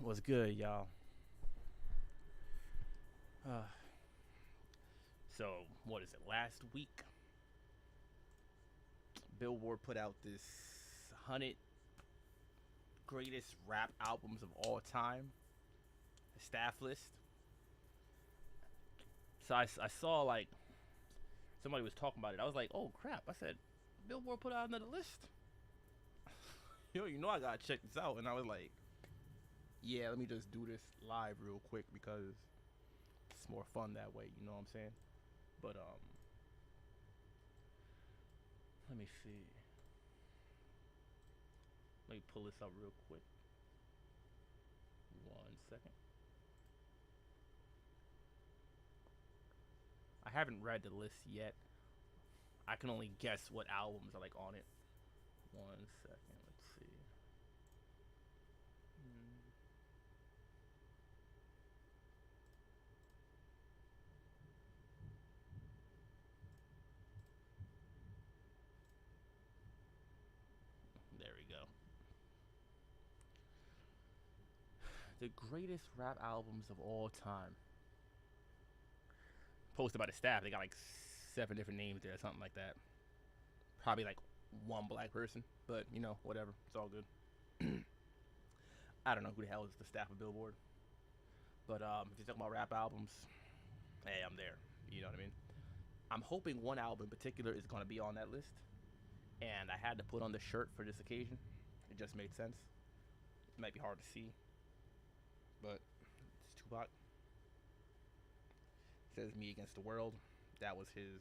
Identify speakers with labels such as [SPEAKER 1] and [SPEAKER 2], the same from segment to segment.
[SPEAKER 1] What's good, y'all? Uh, so, what is it? Last week, Billboard put out this 100 greatest rap albums of all time, a staff list. So I saw like somebody was talking about it. I was like, oh crap! I said, Billboard put out another list. I gotta check this out. And I was like, yeah, let me just do this live real quick because it's more fun that way. You know what I'm saying? But let me see. Let me pull this up real quick. 1 second. I haven't read the list yet. I can only guess what albums are like on it. 1 second. Let's see. Hmm. There we go. The greatest rap albums of all time. Posted by the staff. They got like 7 different names there, something like that. Probably like one black person, but whatever. It's all good. I don't know who the hell is the staff of Billboard, but if you're talking about rap albums, hey, I'm there. You know what I mean? I'm hoping one album in particular is gonna be on that list, and I had to put on the shirt for this occasion. It just made sense. It might be hard to see, but it's Tupac. It says "Me Against the World." That was his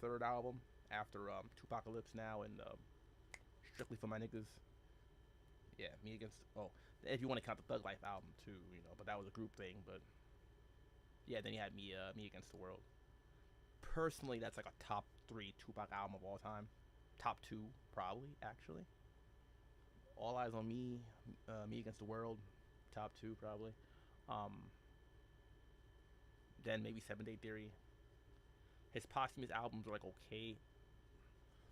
[SPEAKER 1] third album after Tupacalypse Now and Strictly for My Niggas. Yeah, Me Against. Oh, if you want to count the Thug Life album too, but that was a group thing. But yeah, then you had Me Against the World. Personally, that's like a top three Tupac album of all time. Top two, probably actually. All Eyes on Me, Me Against the World, top two probably. Um, then maybe 7 Day Theory. His posthumous albums were like okay.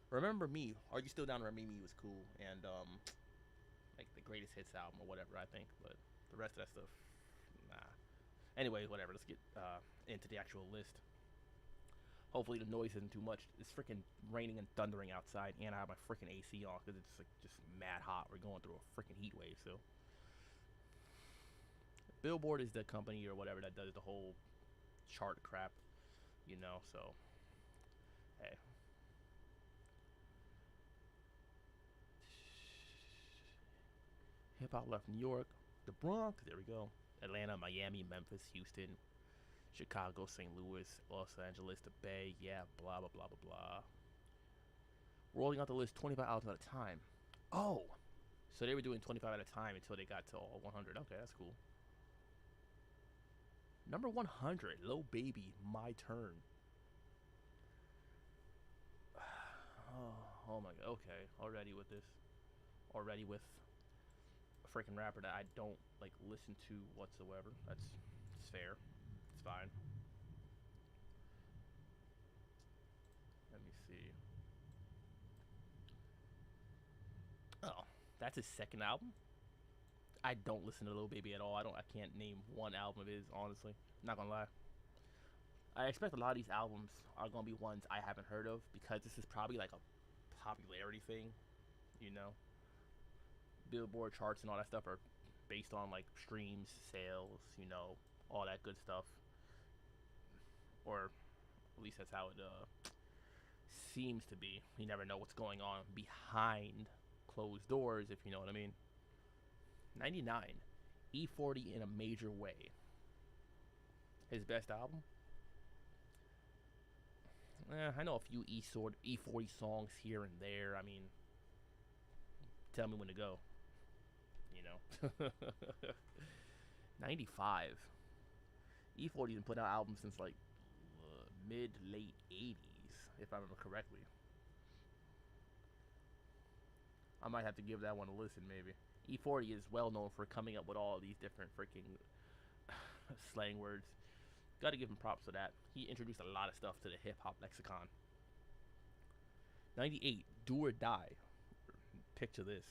[SPEAKER 1] Remember Me, Are You Still Down to Remember Me was cool, and like the Greatest Hits album or whatever I think, but the rest of that stuff, nah. Anyway, whatever. Let's get into the actual list. Hopefully the noise isn't too much. It's freaking raining and thundering outside, and I have my freaking AC on because it's like just mad hot. We're going through a freaking heat wave. So Billboard is the company or whatever that does the whole chart crap, So hey, hip hop left New York, the Bronx. There we go. Atlanta, Miami, Memphis, Houston, Chicago, St. Louis, Los Angeles, the Bay. Yeah, blah blah blah blah blah. Rolling out the list 25 albums at a time. Oh, so they were doing 25 at a time until they got to all 100. Okay, that's cool. Number 100, Lil Baby, My Turn. Oh my god. Okay, already with this. Already with a freaking rapper that I don't like listen to whatsoever. It's fair. It's fine. Let me see. Oh, that's his second album. I don't listen to Lil Baby at all. I can't name one album of his, honestly. Not gonna lie. I expect a lot of these albums are gonna be ones I haven't heard of because this is probably like a popularity thing, you know. Billboard charts and all that stuff are based on like streams, sales, all that good stuff. Or at least that's how it seems to be. You never know what's going on behind closed doors, if you know what I mean. 99, E40 in a Major Way. His best album? I know a few E40 songs here and there. I mean, tell me when to go. You know. 95. E40 didn't put out albums since like mid late 80s, if I remember correctly. I might have to give that one a listen, maybe. E40 is well known for coming up with all these different freaking slang words. Gotta give him props for that. He introduced a lot of stuff to the hip hop lexicon. 98, Do or Die. Picture this.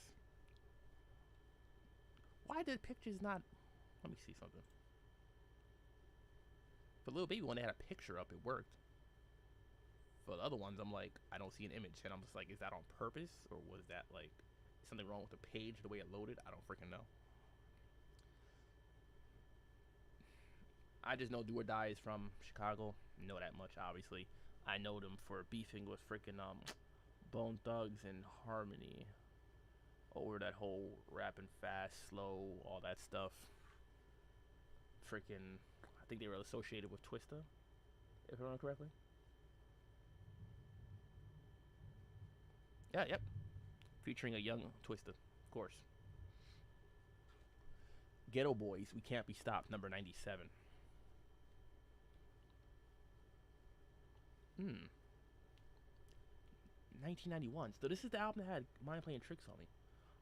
[SPEAKER 1] Why did Pictures not Let me see something. For Lil Baby, when they had a picture up, it worked. For the other ones, I'm like, I don't see an image, and I'm just like, is that on purpose, or was that like something wrong with the page, the way it loaded? I don't freaking know. I just know Do or Die is from Chicago. Know that much, obviously. I know them for beefing with freaking Bone Thugs and Harmony over that whole rapping fast, slow, all that stuff. Freaking, I think they were associated with Twista, if I remember correctly. Yeah, yep. Featuring a young Twista, of course. Ghetto Boys, We Can't Be Stopped, number 97. 1991. So this is the album that had Mind Playing Tricks on Me.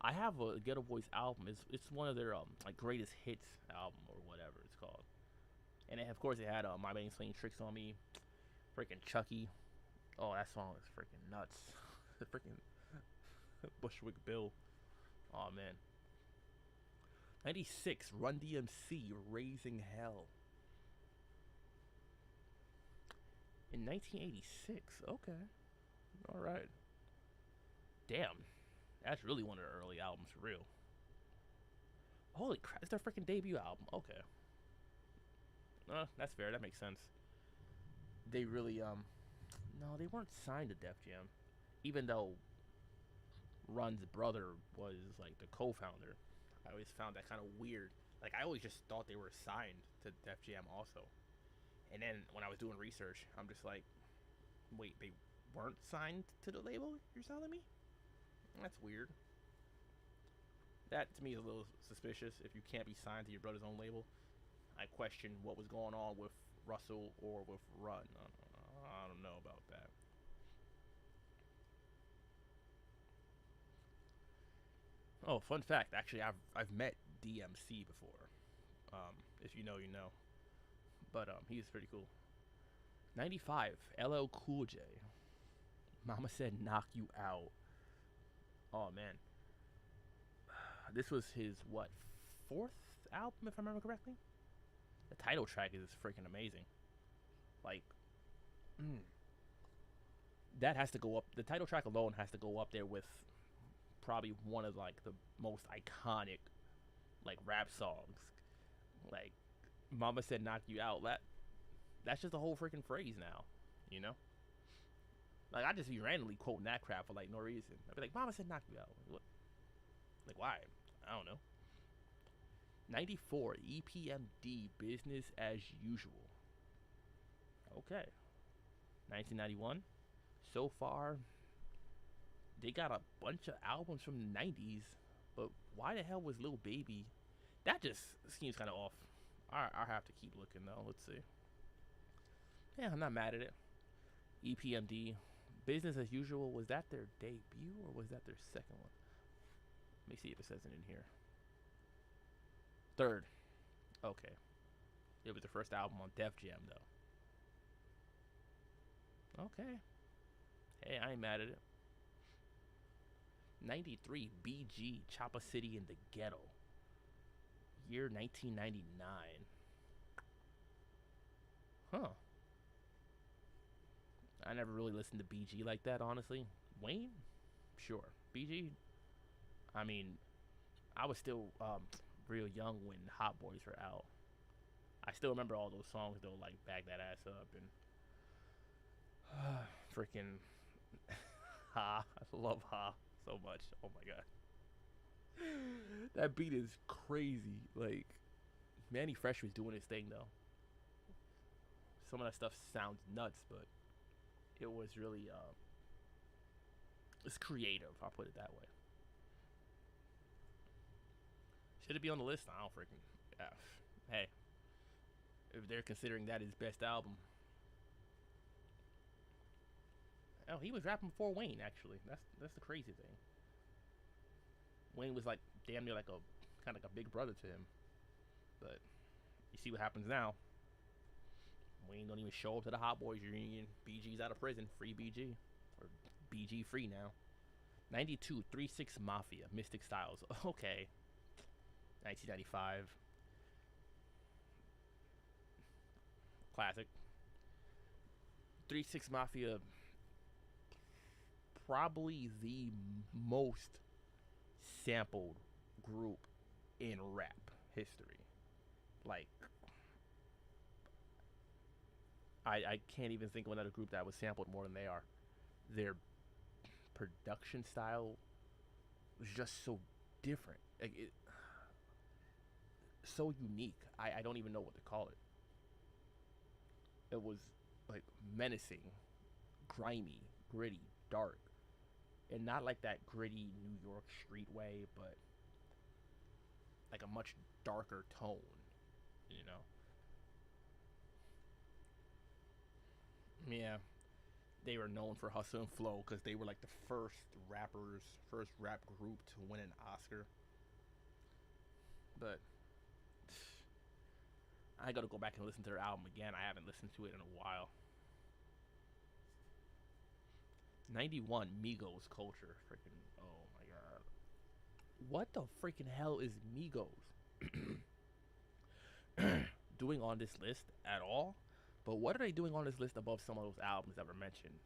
[SPEAKER 1] I have a Ghetto Boys album. It's one of their like greatest hits album or whatever it's called. And of course it had My Mind Playing Tricks on Me, freaking Chucky. Oh, that song is freaking nuts. Freaking Bushwick Bill. Oh man. 96, Run DMC, Raising Hell. In 1986, okay. Alright. Damn. That's really one of their early albums for real. Holy crap, it's their freaking debut album. Okay. That's fair, that makes sense. They really, no, they weren't signed to Def Jam. Even though Run's brother was, like, the co-founder. I always found that kind of weird. Like, I always just thought they were signed to Def Jam also. And then when I was doing research, I'm just like, wait, they weren't signed to the label? You're telling me? That's weird. That to me is a little suspicious. If you can't be signed to your brother's own label, I question what was going on with Russell or with Run. I don't know about that. Oh, fun fact. Actually, I've met DMC before. If you know, you know. But he's pretty cool. 95, LL Cool J. Mama Said Knock You Out. Oh man. This was his what, fourth album if I remember correctly? The title track is freaking amazing. Like that has to go up, the title track alone has to go up there with probably one of like the most iconic like rap songs. Like Mama Said Knock You Out. That's just a whole freaking phrase now, you know? Like I just be randomly quoting that crap for like no reason. I'd be like, Mama said knock you out. What? Like why? I don't know. 94, EPMD, Business as Usual. Okay. 1991. So far, they got a bunch of albums from the 90s, but why the hell was Lil Baby? That just seems kind of off. I'll have to keep looking though. Let's see. Yeah, I'm not mad at it. EPMD, Business as Usual, was that their debut or was that their second one? Let me see if it says it in here. Third. Okay. It was the first album on Def Jam though. Okay. Hey, I ain't mad at it. 93, BG, Chopper City in the Ghetto. Year 1999. Huh. I never really listened to BG like that, honestly. Wayne? Sure. BG? I mean, I was still real young when Hot Boys were out. I still remember all those songs, though, like Bag That Ass Up and freaking Ha. I love Ha so much. Oh my god. That beat is crazy. Like, Manny Fresh was doing his thing, though. Some of that stuff sounds nuts, but it was really, it's creative, I'll put it that way. Should it be on the list? I don't freaking, yeah. Hey, if they're considering that his best album. Oh, he was rapping before Wayne, actually. That's the crazy thing. Wayne was like damn near like a kind of like a big brother to him. But you see what happens now. Wayne don't even show up to the Hot Boys reunion. BG's out of prison. Free BG. Or BG free now. 92, 3-6 Mafia. Mystic Styles. Okay. 1995. classic. 3 6 Mafia, probably the most sampled group in rap history. Like, I can't even think of another group that was sampled more than they are. Their production style was just so different. Like so unique. I don't even know what to call it. It was like menacing, grimy, gritty, dark. And not like that gritty New York street way, but like a much darker tone, you know? Yeah, they were known for hustle and flow because they were like the first rap group to win an Oscar. But I gotta go back and listen to their album again. I haven't listened to it in a while. 91 Migos culture. Freaking, oh my god. What the freaking hell is Migos doing on this list at all? But what are they doing on this list above some of those albums that were mentioned?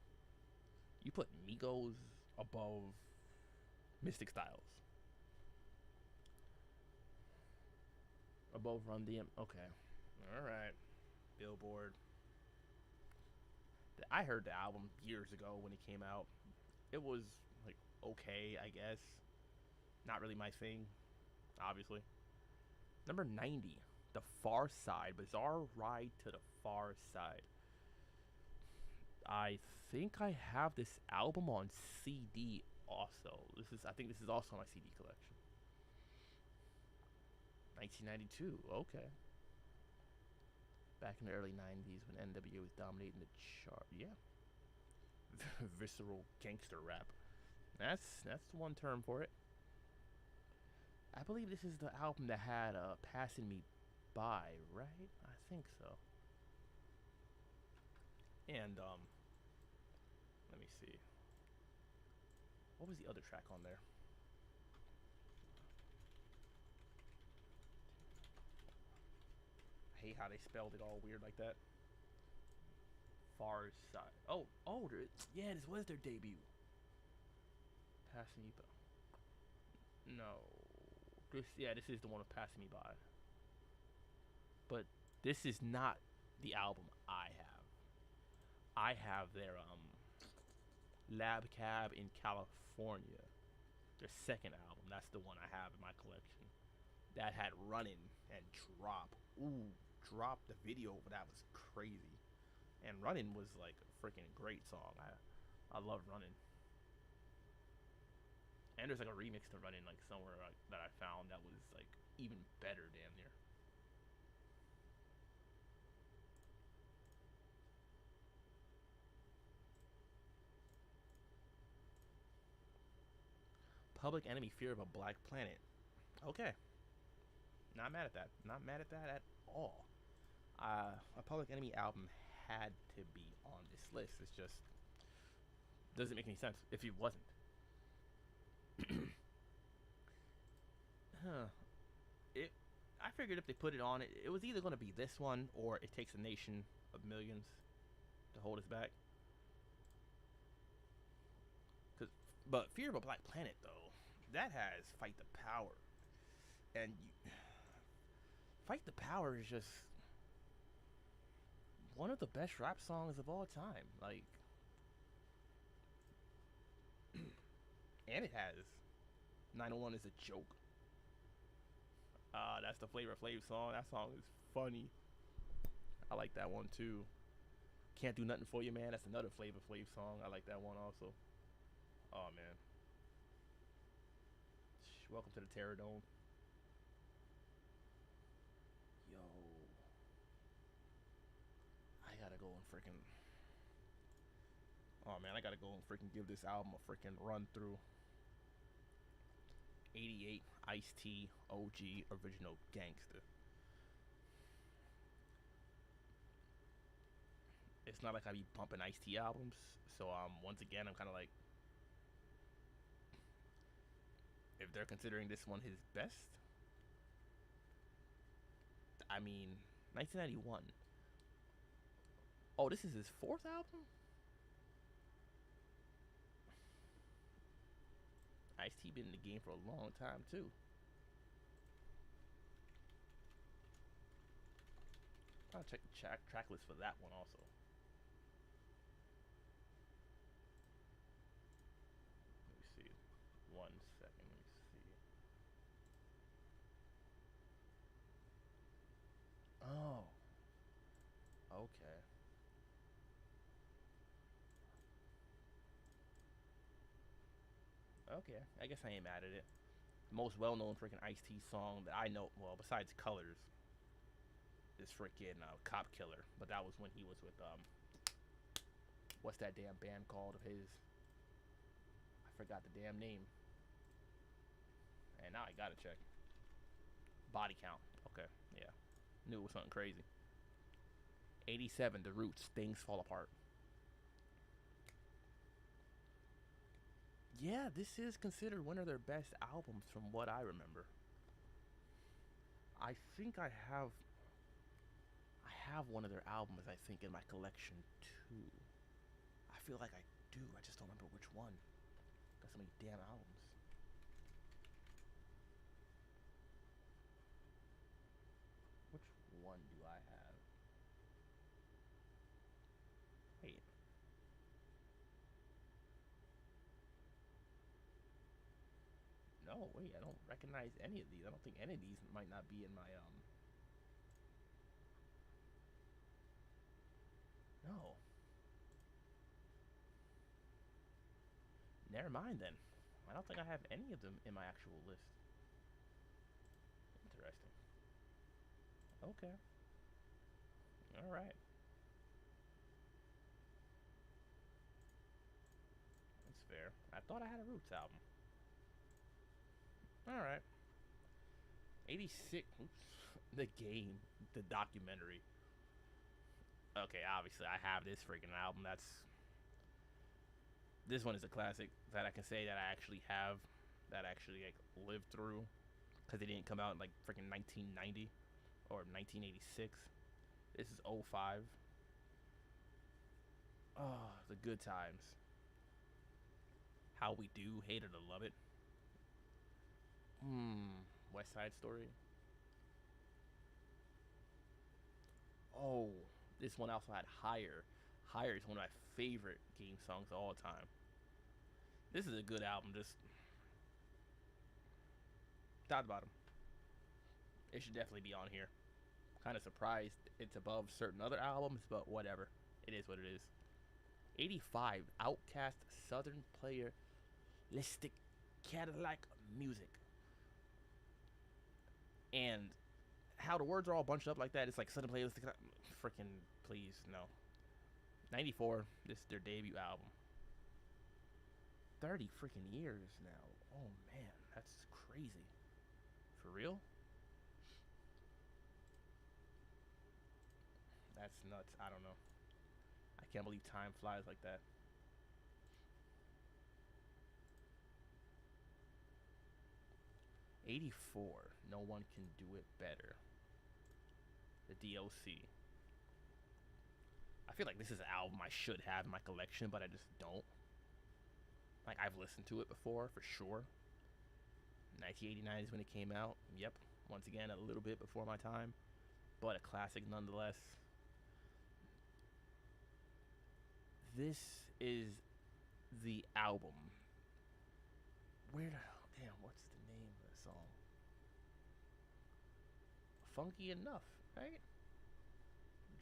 [SPEAKER 1] You put Migos above Mystic Styles, above Run DM. Okay, all right. Billboard. I heard the album years ago when it came out. It was like okay, I guess. Not really my thing, obviously. Number 90, The Far Side. Bizarre Ride to the Far Side. I think I have this album on CD also. I think this is also on my CD collection. 1992. Okay. Back in the early 90s when NWA was dominating the chart. Yeah. Visceral gangster rap. That's one term for it. I believe this is the album that had Passing Me By, right? I think so. And let me see. What was the other track on there? I hate how they spelled it all weird like that. Far Side. Oh, yeah, this was their debut. Passing Me By. No. This is the one with Passing Me By. But this is not the album I have. I have their Lab Cab in California. Their second album. That's the one I have in my collection. That had Runnin' and Drop. Ooh, Drop, the video for that was crazy. And Runnin' was like a freaking great song. I love Runnin'. And there's like a remix to Runnin' like somewhere like, that I found that was like even better, damn near. Public Enemy, Fear of a Black Planet. Okay, not mad at that. Not mad at that at all. A Public Enemy album had to be on this list. It's just doesn't make any sense if it wasn't. Huh. It. I figured if they put it on, it was either going to be this one or It Takes a Nation of Millions to hold us back. But Fear of a Black Planet, though, that has Fight the Power, and Fight the Power is just one of the best rap songs of all time. Like, and it has 901 is a joke. That's the Flavor Flav song. That song is funny. I like that one too. Can't Do Nothing For You, Man. That's another Flavor Flav song. I like that one also. Oh man. Welcome to the Terror Dome. Yo. I gotta go and freaking. Oh man, I gotta go and freaking give this album a freaking run through. 88 Ice-T OG Original Gangster. It's not like I be bumping Ice-T albums, so once again I'm kind of like, if they're considering this one his best, I mean, 1991. Oh, this is his fourth album? Ice-T been in the game for a long time, too. I'll check the track list for that one also. Let me see. 1 second. Let me see. Oh, okay. Okay, I guess I ain't mad at it. The most well-known freaking Ice-T song that I know, well, besides Colors, is freaking Cop Killer. But that was when he was with what's that damn band called of his? I forgot the damn name. And now I gotta check. Body Count. Okay, yeah, knew it was something crazy. 87, The Roots, Things Fall Apart. Yeah, this is considered one of their best albums from what I remember. I think I have one of their albums I think in my collection too. I feel like I do. I just don't remember which one. Got so many damn albums. Which one do I have? Wait. No, wait. I don't recognize any of these. I don't think any of these might not be in my No. Never mind then. I don't think I have any of them in my actual list. Interesting. Okay. All right. That's fair. I thought I had a Roots album. All right. 86. Oops. The Game, the documentary. Okay, obviously I have this freaking album. This one is a classic that I can say that I actually have, that I actually like lived through, because it didn't come out in like freaking 1990 or 1986. This is '05. Oh, the good times. How We Do, Hate It or Love It. West Side Story. Oh, this one also had Higher. Higher is one of my favorite Game songs of all time. This is a good album. Just top to bottom, it should definitely be on here. Kind of surprised it's above certain other albums, but whatever. It is what it is. 85, Outcast Southern Player Listic Cadillac Music. And how the words are all bunched up like that, it's like Southern Player Listic. Freaking please, no. 94, this is their debut album. 30 freaking years now. Oh man, that's crazy. For real? That's nuts. I don't know. I can't believe time flies like that. 84. No one can do it better. The DOC. I feel like this is an album I should have in my collection, but I just don't. Like, I've listened to it before, for sure. 1989 is when it came out. Yep. Once again, a little bit before my time, but a classic nonetheless. This is the album. Where the damn, what's the name of the song? Funky Enough, right?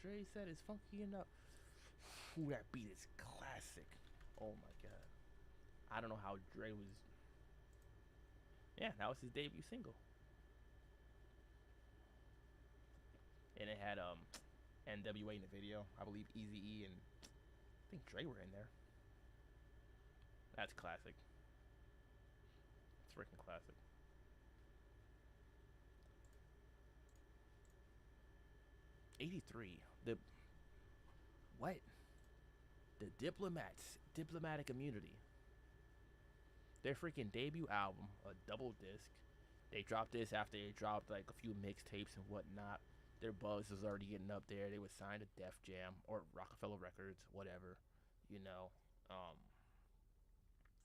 [SPEAKER 1] Dre said it's funky enough. Ooh, that beat is classic. Oh my god. I don't know how Dre was. Yeah, that was his debut single. And it had NWA in the video. I believe Easy E and I think Dre were in there. That's classic. It's freaking classic. 83. The what? The Diplomats, Diplomatic Immunity. Their freaking debut album, a double disc. They dropped this after they dropped like a few mixtapes and whatnot. Their buzz was already getting up there. They would sign to Def Jam or Rockefeller Records, whatever, you know, um,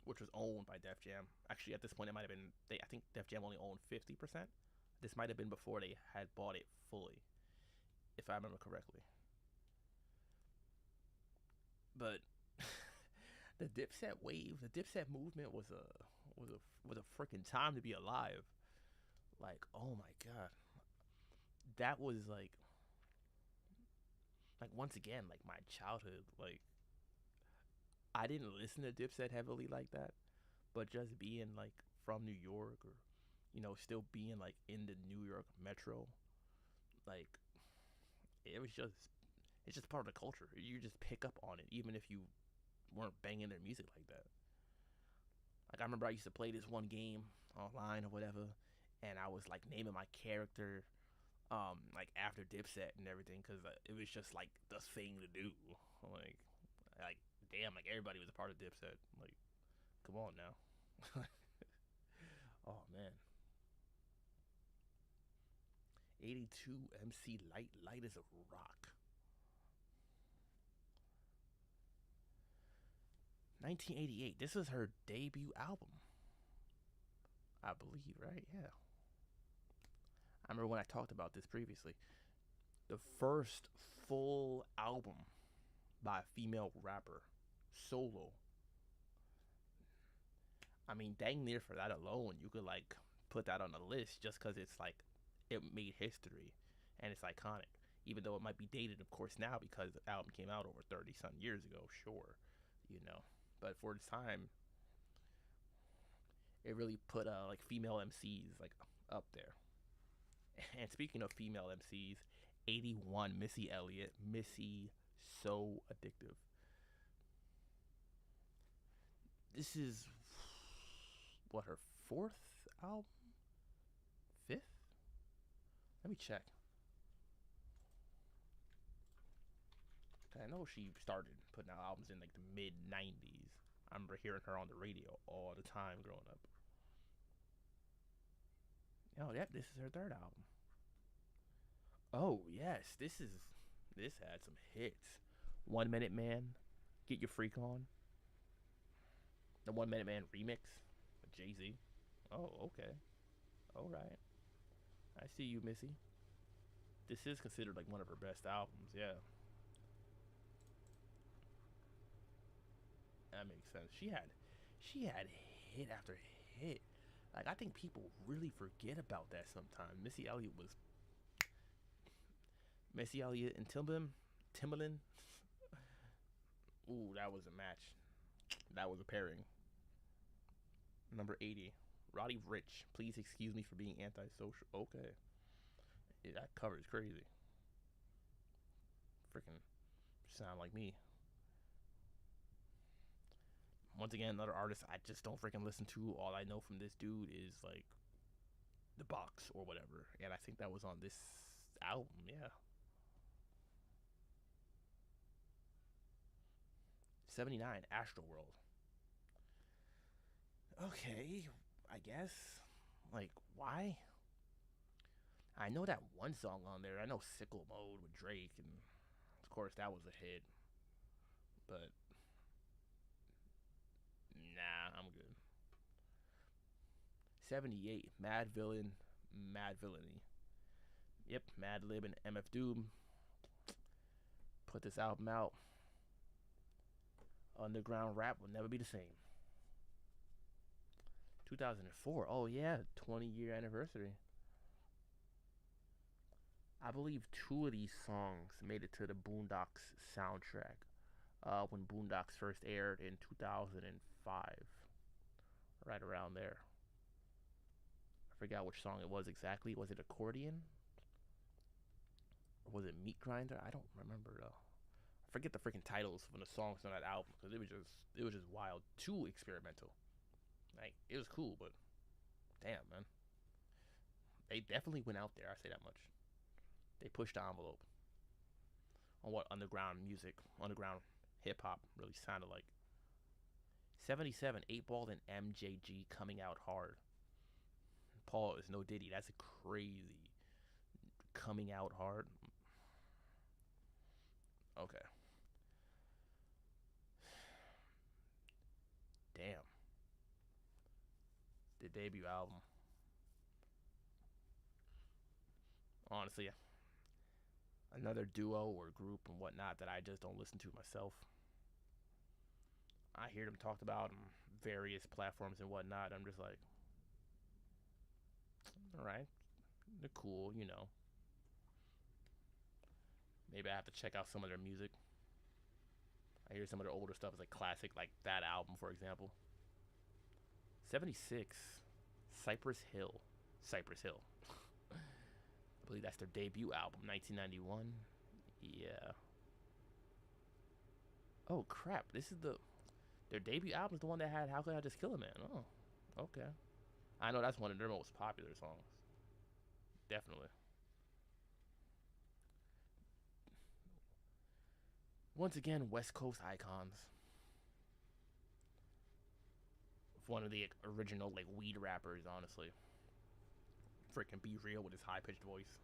[SPEAKER 1] which was owned by Def Jam. Actually, at this point, it might have been. I think Def Jam only owned 50%. This might have been before they had bought it fully, if I remember correctly. But the Dipset wave, the Dipset movement was a freaking time to be alive. Like, oh my god, that was like once again like my childhood. Like, I didn't listen to Dipset heavily like that, but just being like from New York, or still being like in the New York metro, like it was just it's just part of the culture. You just pick up on it, even if you weren't banging their music like that. Like, I remember I used to play this one game online or whatever, and I was like naming my character, like after Dipset and everything, because it was just like the thing to do. Like, like damn, like everybody was a part of Dipset. Like, come on now. Oh man, 82 MC Light, Light as a Rock. 1988. This was her debut album, I believe, right? Yeah. I remember when I talked about this previously. The first full album by a female rapper, solo. I mean, dang near for that alone, you could like put that on the list just because it's like it made history and it's iconic. Even though it might be dated, of course, now because the album came out over 30 something years ago, sure, you know. But for its time, it really put like female MCs like up there. And speaking of female MCs, 81 Missy Elliott, Missy, so addictive. This is what, her fourth album, fifth? Let me check. I know she started putting out albums in like the mid '90s. I remember hearing her on the radio all the time growing up. Oh, yeah, this is her third album. Oh yes, this had some hits. 1 Minute Man, Get Your Freak On, the 1 Minute Man remix with Jay Z. Oh, okay, all right. I see you, Missy. This is considered like one of her best albums. Yeah, that makes sense. She had hit after hit. Like, I think people really forget about that sometimes. Missy Elliott and Timbaland. Ooh, that was a match. That was a pairing. Number 80, Roddy Rich. Please excuse me for being antisocial. Okay, yeah, that cover is crazy. Freaking sound like me. Once again, another artist I just don't freaking listen to. All I know from this dude is like the box or whatever, and I think that was on this album. Yeah. 79, Astroworld. Okay, I guess. Like, why? I know that one song on there. I know Sickle Mode with Drake, and of course that was a hit. But nah, I'm good. 78, Mad Villain, Mad Villainy. Yep, Mad Lib and MF Doom put this album out. Underground rap will never be the same. 2004. Oh yeah, 20-year anniversary. I believe two of these songs made it to the Boondocks soundtrack when Boondocks first aired in 2005, right around there. I forgot which song it was exactly. Was it Accordion? Or was it Meat Grinder? I don't remember though. I forget the freaking titles from the songs on that album because it was just wild. Too experimental. Like, it was cool, but damn, man, they definitely went out there. I say that much. They pushed the envelope on what underground music, underground hip hop really sounded like. 77, 8 Ball and MJG coming out hard. Paul is no Diddy. That's a crazy, Coming out hard. Okay. Damn. The debut album. Honestly, another duo or group and whatnot that I just don't listen to myself. I hear them talked about on various platforms and whatnot. I'm just like, all right, they're cool, you know. Maybe I have to check out some of their music. I hear some of their older stuff is like classic, like that album, for example. 76, Cypress Hill. Cypress Hill. I believe that's their debut album, 1991. Yeah. Oh crap! This is their debut album is the one that had "How Could I Just Kill a Man." Oh, okay. I know that's one of their most popular songs. Definitely. Once again, West Coast icons. One of the original like weed rappers, honestly. Freaking Be Real with his high pitched voice.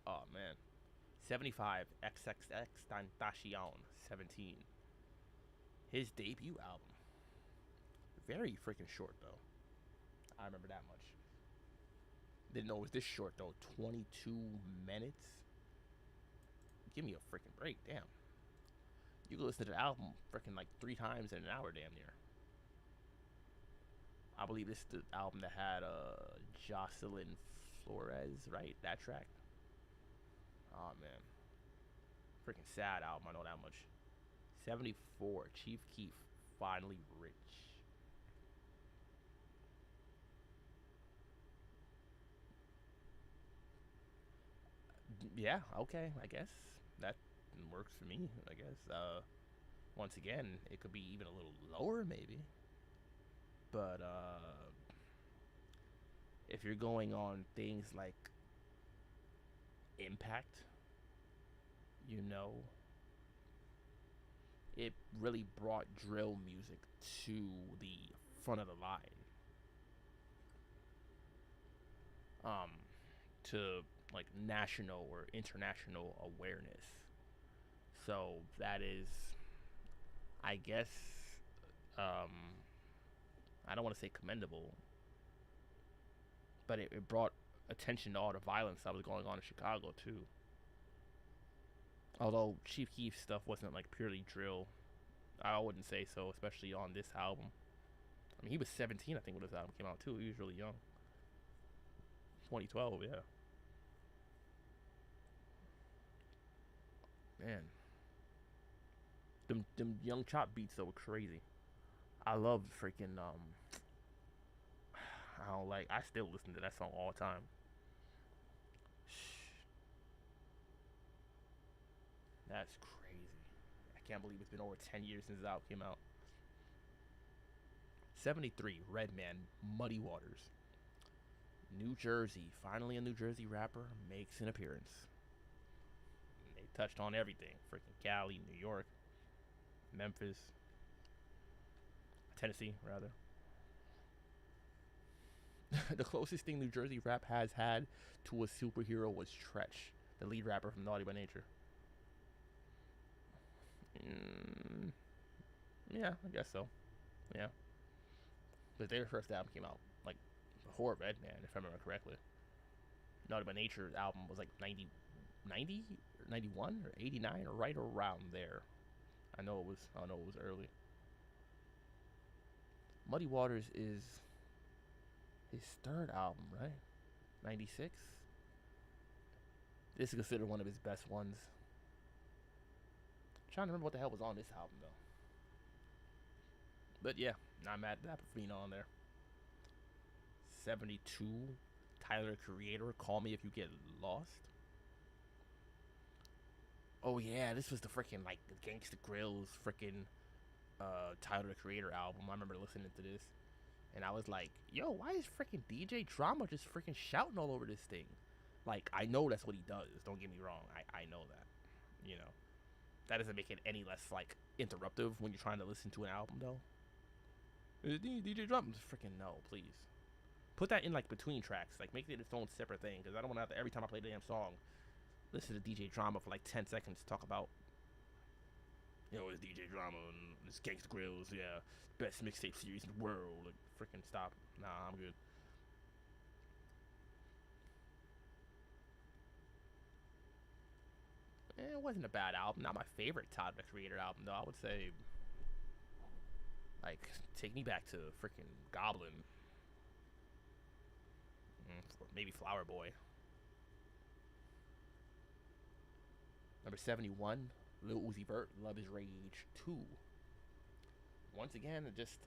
[SPEAKER 1] Oh man. 75 XXX Tentacion 17. His debut album. Very freaking short though. I remember that much. Didn't know it was this short though. 22 minutes. Give me a freaking break, damn. You can listen to the album freaking like 3 times in an hour, damn near. I believe this is the album that had Jocelyn Flores, right? That track. Oh man, freaking sad album. I know that much. 74, Chief Keef, Finally Rich. Yeah, okay, I guess that works for me. I guess. Once again, it could be even a little lower, maybe. But if you're going on things like impact, you know, it really brought drill music to the front of the line. Um, to like national or international awareness. So that is, I guess, um, I don't want to say commendable, but it brought attention to all the violence that was going on in Chicago too. Although Chief Keef's stuff wasn't like purely drill, I wouldn't say so, especially on this album. I mean, he was 17, I think, when this album came out too. He was really young. 2012, yeah. Man, them young chop beats though were crazy. I love freaking I don't like. I still listen to that song all the time. That's crazy. I can't believe it's been over 10 years since the album came out. 73, Redman, Muddy Waters. New Jersey. Finally, a New Jersey rapper makes an appearance. They touched on everything. Freaking Cali, New York, Memphis, Tennessee, rather. The closest thing New Jersey rap has had to a superhero was Tretch, the lead rapper from Naughty by Nature. Mm, yeah, I guess so. Yeah. But their first album came out like before Redman, if I remember correctly. Naughty by Nature album was like 90 or 91 or 89 or right around there. I know it was early. Muddy Waters is his third album, right? 96. This is considered one of his best ones. I'm trying to remember what the hell was on this album though. But yeah, not mad at that for being on there. 72, Tyler Creator, Call Me If You Get Lost. Oh yeah, this was the freaking like the Gangsta Grills freaking Tyler the Creator album. I remember listening to this and I was like, yo, why is freaking DJ Drama just freaking shouting all over this thing? Like, I know that's what he does, don't get me wrong. I know that. You know. That doesn't make it any less like interruptive when you're trying to listen to an album though. DJ Drama, freaking no, please. Put that in like between tracks. Like make it its own separate thing. Because I don't want to have to every time I play the damn song listen to DJ Drama for like 10 seconds to talk about it's DJ Drama and it's Gangsta Grills. Yeah, best mixtape series in the world. Like freaking stop. Nah, I'm good. It wasn't a bad album. Not my favorite Todd the Creator album though. I would say like take me back to freaking Goblin. Maybe Flower Boy. Number 71, Lil Uzi Vert, Love Is Rage 2. Once again, just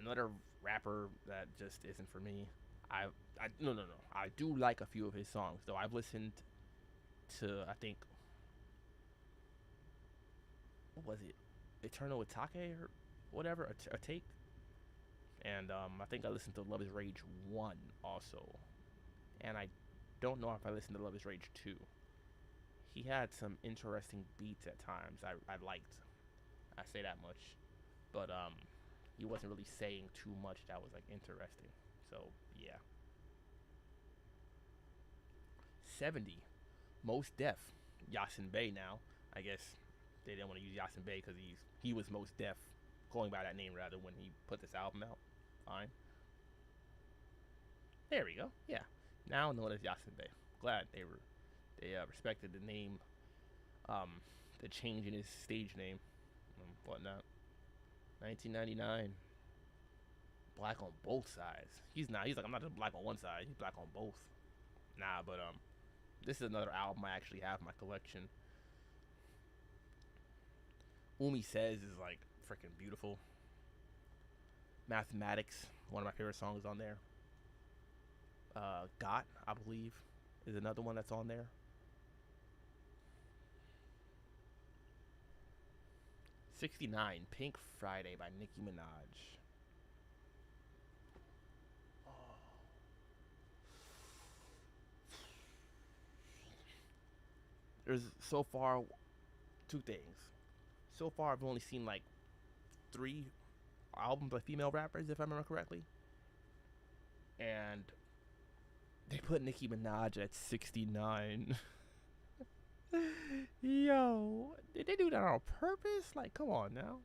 [SPEAKER 1] another rapper that just isn't for me. No. I do like a few of his songs though. I've listened to I think what was it, Eternal Atake or whatever, a take, and I think I listened to Love Is Rage 1 also, and I don't know if I listened to Love Is Rage 2. He had some interesting beats at times. I liked. I say that much, but he wasn't really saying too much that was like interesting. So yeah. 70, Most Def, Yasin Bey. Now I guess they didn't want to use Yasin Bey because he was Most Def, going by that name rather when he put this album out. Fine. There we go. Yeah. Now known as Yasin Bey. Glad they respected the name, the change in his stage name, and whatnot. 1999. Black on both sides. He's not. He's like I'm not just black on one side. He's black on both. Nah, but this is another album I actually have in my collection. Umi Says is like freaking beautiful. Mathematics, one of my favorite songs on there. Got, I believe, is another one that's on there. '69, Pink Friday by Nicki Minaj. Oh. There's so far two things. So far, I've only seen like 3 albums by female rappers, if I remember correctly. And they put Nicki Minaj at 69. Yo, did they do that on purpose? Like, come on now.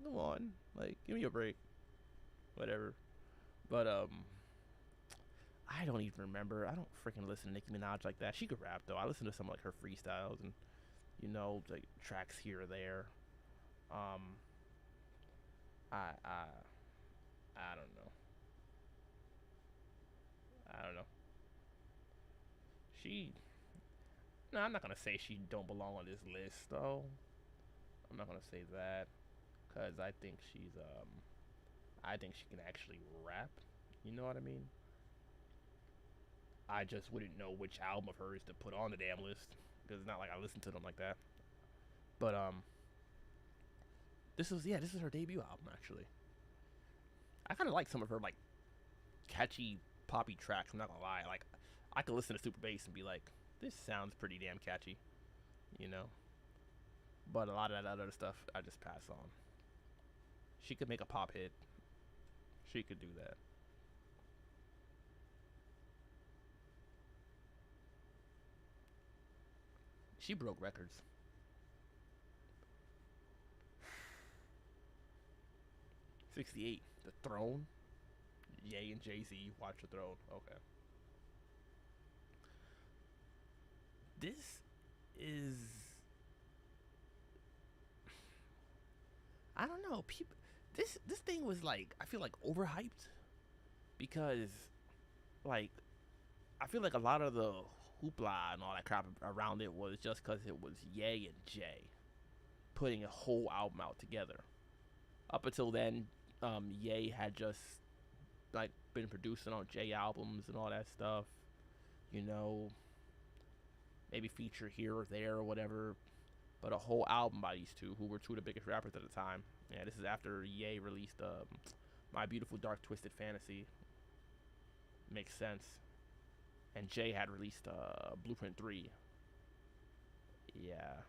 [SPEAKER 1] Come on. Like, give me a break. Whatever. But, I don't even remember. I don't freaking listen to Nicki Minaj like that. She could rap, though. I listen to some, like, her freestyles and, like, tracks here or there. I don't know. I don't know. No, I'm not gonna say she don't belong on this list, though. I'm not gonna say that, cause I think she can actually rap. You know what I mean? I just wouldn't know which album of hers to put on the damn list, because it's not like I listen to them like that. But this is her debut album actually. I kind of like some of her like catchy poppy tracks. I'm not gonna lie. Like I could listen to Super Bass and be like, this sounds pretty damn catchy, you know. But a lot of that other stuff I just pass on. She could make a pop hit. She could do that. She broke records. '68, The Throne. Ye and Jay-Z, Watch the Throne. Okay. This is, I don't know. People, this thing was like, I feel like overhyped because like I feel like a lot of the hoopla and all that crap around it was just because it was Ye and Jay putting a whole album out together. Up until then, Ye had just like been producing on Jay albums and all that stuff, you know, maybe feature here or there or whatever, but a whole album by these two, who were two of the biggest rappers at the time. Yeah, this is after Ye released My Beautiful Dark Twisted Fantasy. Makes sense. And Jay had released Blueprint 3. Yeah.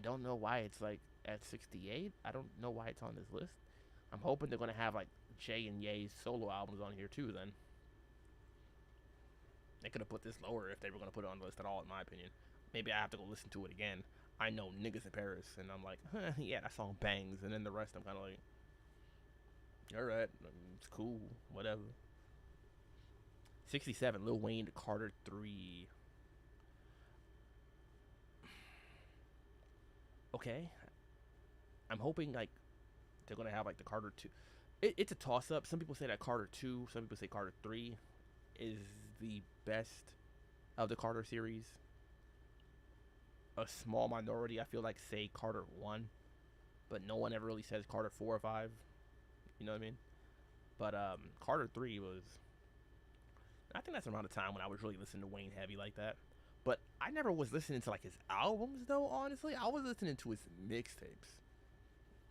[SPEAKER 1] don't know why it's like at 68. I don't know why it's on this list. I'm hoping they're gonna have like Jay and Ye's solo albums on here too. Then they could have put this lower if they were gonna put it on the list at all, in my opinion. Maybe I have to go listen to it again. I know niggas in Paris, and I'm like, huh, yeah, that song bangs, and then the rest I'm kind of like, all right, it's cool, whatever. 67, Lil Wayne, Carter 3. Okay, I'm hoping like they're gonna have like the Carter 2. It's a toss up. Some people say that Carter 2, some people say Carter 3 is the best of the Carter series. A small minority, I feel like, say Carter 1, but no one ever really says Carter 4 or 5. You know what I mean? But Carter 3 was. I think that's around the time when I was really listening to Wayne heavy like that. But I never was listening to like his albums though. Honestly, I was listening to his mixtapes.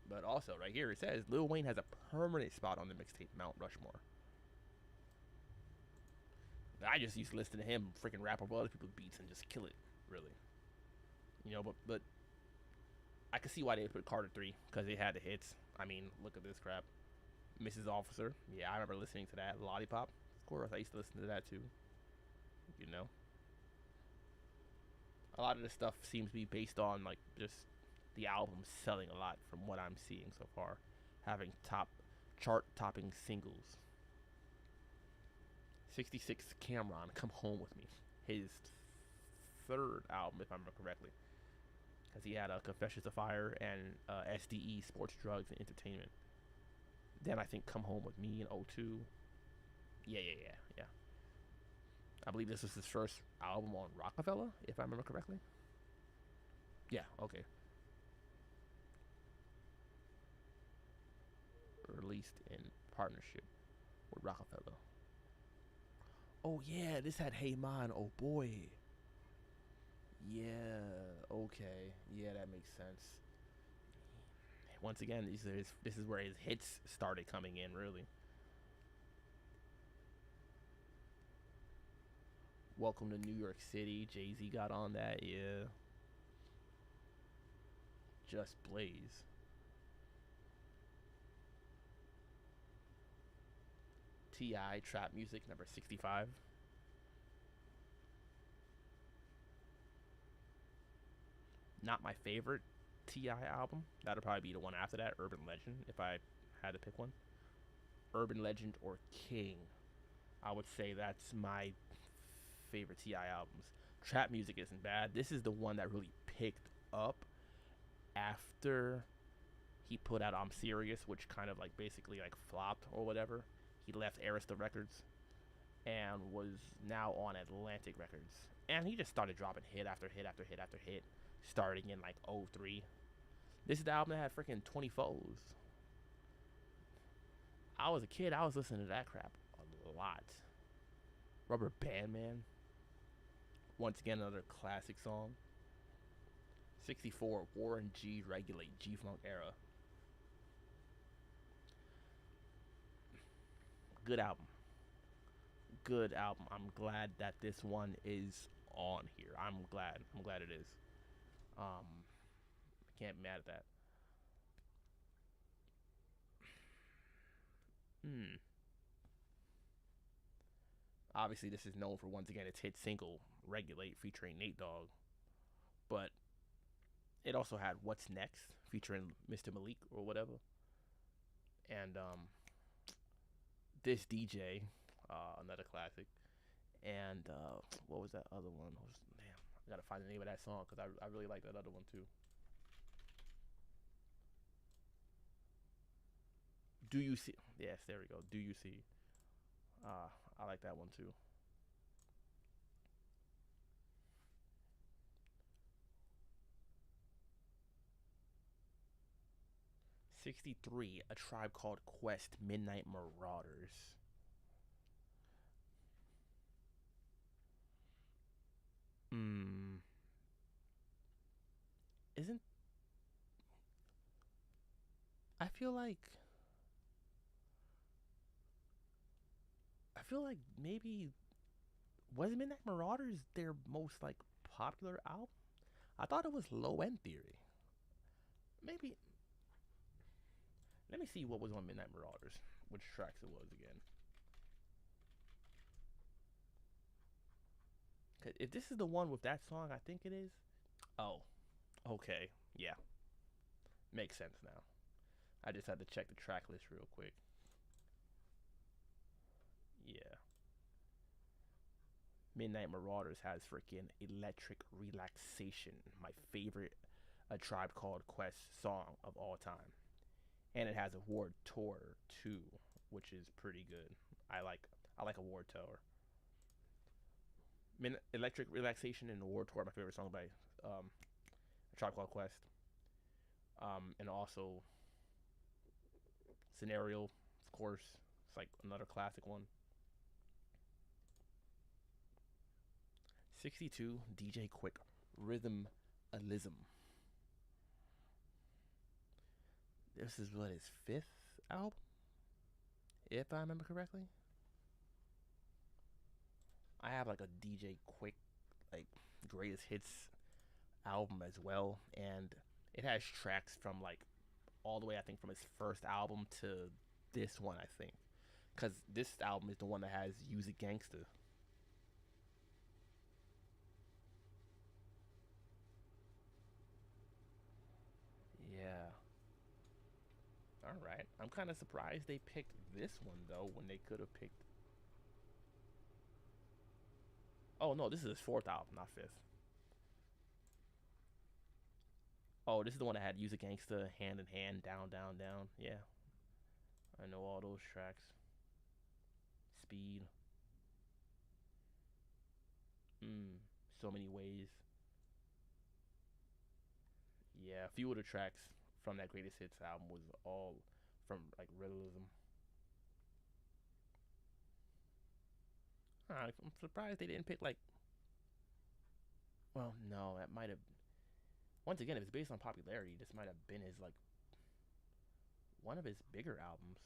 [SPEAKER 1] But also, right here it says Lil Wayne has a permanent spot on the mixtape Mount Rushmore. I just used to listen to him freaking rap over other people's beats and just kill it, really. You know, but I could see why they put Carter 3 because they had the hits. I mean, look at this crap. Mrs. Officer. Yeah, I remember listening to that. Lollipop. Of course, I used to listen to that too. You know, a lot of this stuff seems to be based on like just the album selling a lot from what I'm seeing so far, having top chart topping singles. 66, Cameron, Come Home With Me, his third album if I remember correctly, because he had Confessions of Fire and SDE, Sports, Drugs, and Entertainment. Then I think Come Home With Me in '02. Yeah. I believe this was his first album on Rockefeller, if I remember correctly. Yeah, okay. Released in partnership with Rockefeller. Oh yeah, this had Hey Man, Oh Boy. Yeah, okay. Yeah, that makes sense. Once again, this is where his hits started coming in, really. Welcome to New York City. Jay-Z got on that, yeah. Just Blaze. T.I. Trap Music, number 65. Not my favorite T.I. album. That'll probably be the one after that, Urban Legend, if I had to pick one. Urban Legend or King. I would say that's my favorite T.I. albums. Trap Music isn't bad. This is the one that really picked up after he put out I'm Serious, which kind of like basically like flopped or whatever. He left Arista Records and was now on Atlantic Records. And he just started dropping hit after hit after hit after hit, starting in like '03. This is the album that had freaking 20 foes. I was a kid, I was listening to that crap a lot. Rubber Band Man. Once again, another classic song. 64, Warren G. Regulate, G-Funk era. Good album. Good album. I'm glad that this one is on here. I'm glad. I'm glad it is. I can't be mad at that. Hmm. Obviously, this is known for once again its hit single "Regulate" featuring Nate Dogg, but it also had "What's Next" featuring Mr. Malik or whatever, and this DJ, another classic, and what was that other one? Damn, I gotta find the name of that song because I really like that other one too. Do you see? Yes, there we go. Do you see? Uh, I like that one too. 63, A Tribe Called Quest, Midnight Marauders. Hmm. Isn't I feel like maybe was Midnight Marauders their most like popular album? I thought it was Low End Theory. Maybe. Let me see what was on Midnight Marauders. Which tracks it was again. 'Cause if this is the one with that song, I think it is. Oh, okay. Yeah, makes sense now. I just had to check the track list real quick. Yeah. Midnight Marauders has freaking Electric Relaxation, my favorite A Tribe Called Quest song of all time. And it has a Ward Tour too, which is pretty good. I like a Ward Tour. Electric Relaxation and the Ward Tour are my favorite song by A Tribe Called Quest. And also Scenario, of course. It's like another classic one. 62 DJ Quick Rhythm Alism. This is what his fifth album, if I remember correctly. I have like a DJ Quick like greatest hits album as well, and it has tracks from like all the way I think from his first album to this one I think, because this album is the one that has Use It Gangsta. Yeah. All right. I'm kind of surprised they picked this one though when they could have picked. Oh no, this is his fourth album, not fifth. Oh, this is the one that had Use It Gangsta, Hand in Hand, Down, Down, Down. Yeah, I know all those tracks. Speed. So many ways. Yeah, a few of the tracks from that greatest hits album was all from like realism. I'm surprised they didn't pick like. Well, no, that might have. Once again, if it's based on popularity, this might have been his like one of his bigger albums.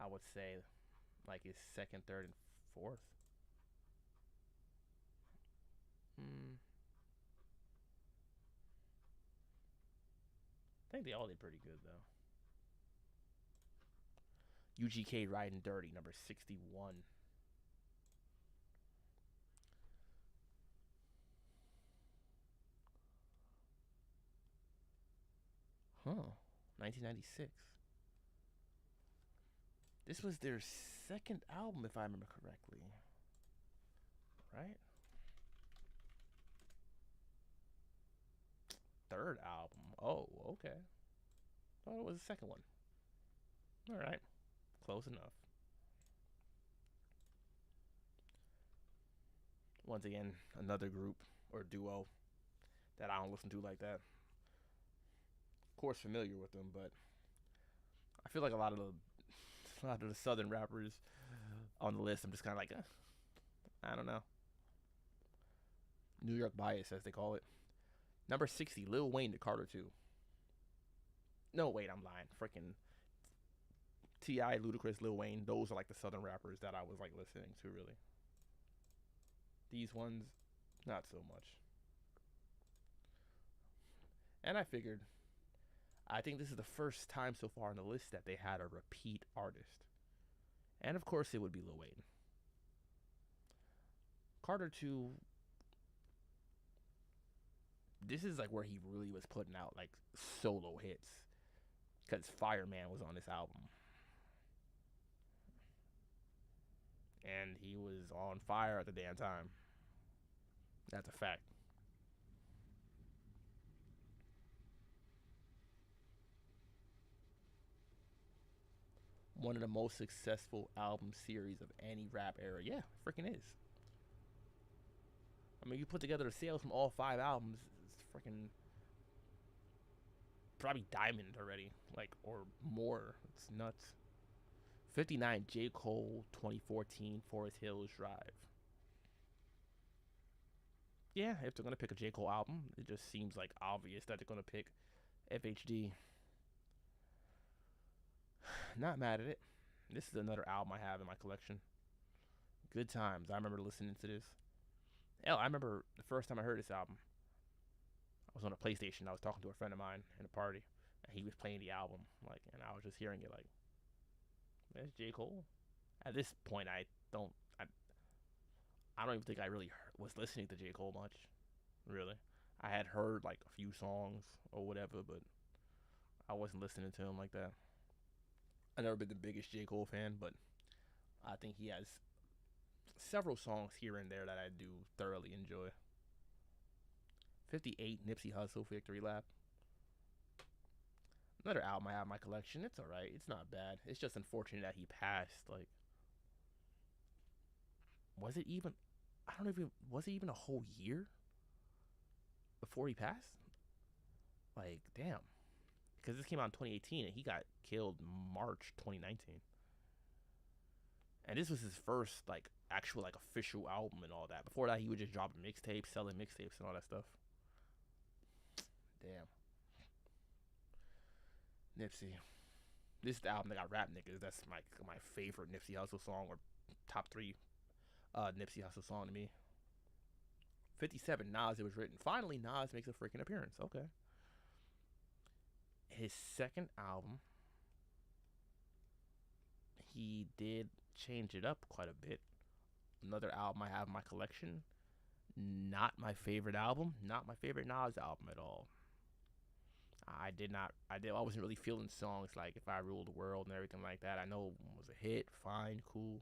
[SPEAKER 1] I would say, like his second, third, and fourth. Hmm. I think they all did pretty good though. UGK Riding Dirty, number 61. Huh. 1996. This was their second album, if I remember correctly. Right? Third album. Oh, okay. Thought it was the second one. All right. Close enough. Once again, another group or duo that I don't listen to like that. Of course, familiar with them, but I feel like a lot of the southern rappers on the list, I'm just kind of like, I don't know. New York bias, as they call it. Number 60, Lil Wayne to Carter 2. No, wait, I'm lying. Freaking T.I., Ludacris, Lil Wayne. Those are like the southern rappers that I was like listening to, really. These ones, not so much. And I figured, I think this is the first time so far on the list that they had a repeat artist. And of course, it would be Lil Wayne. Carter 2, this is like where he really was putting out like solo hits. Because Fireman was on this album. And he was on fire at the damn time. That's a fact. One of the most successful album series of any rap era. Yeah, freaking is. I mean, you put together the sales from all five albums, it's freaking probably diamond already, like or more. It's nuts. 59 J. Cole 2014 Forest Hills Drive. Yeah, if they're gonna pick a J. Cole album, it just seems like obvious that they're gonna pick FHD. Not mad at it. This is another album I have in my collection. Good times. I remember listening to this. Hell, I remember the first time I heard this album. was on a PlayStation. I was talking to a friend of mine in a party, and he was playing the album, like, and I was just hearing it, like, that's J Cole. At this point, don't, I, I don't even think I really was listening to J Cole much, really. I had heard like a few songs or whatever, but I wasn't listening to him like that. I've never been the biggest J Cole fan, but I think he has several songs here and there that I do thoroughly enjoy. 58, Nipsey Hussle, Victory Lap. Another album I have in my collection. It's alright. It's not bad. It's just unfortunate that he passed. Like, was it even? I don't even. Was it even a whole year before he passed? Like, damn. Because this came out in 2018 and he got killed March 2019. And this was his first like actual like official album and all that. Before that, he would just drop mixtapes, selling mixtapes and all that stuff. Damn. Nipsey. This is the album that got Rap Niggas. That's my favorite Nipsey Hussle song, or top three Nipsey Hussle song to me. 57, Nas, It Was Written. Finally, Nas makes a freaking appearance. Okay. His second album, he did change it up quite a bit. Another album I have in my collection. Not my favorite album. Not my favorite Nas album at all. I wasn't really feeling songs like If I Ruled the World and everything like that. I know it was a hit, fine, cool.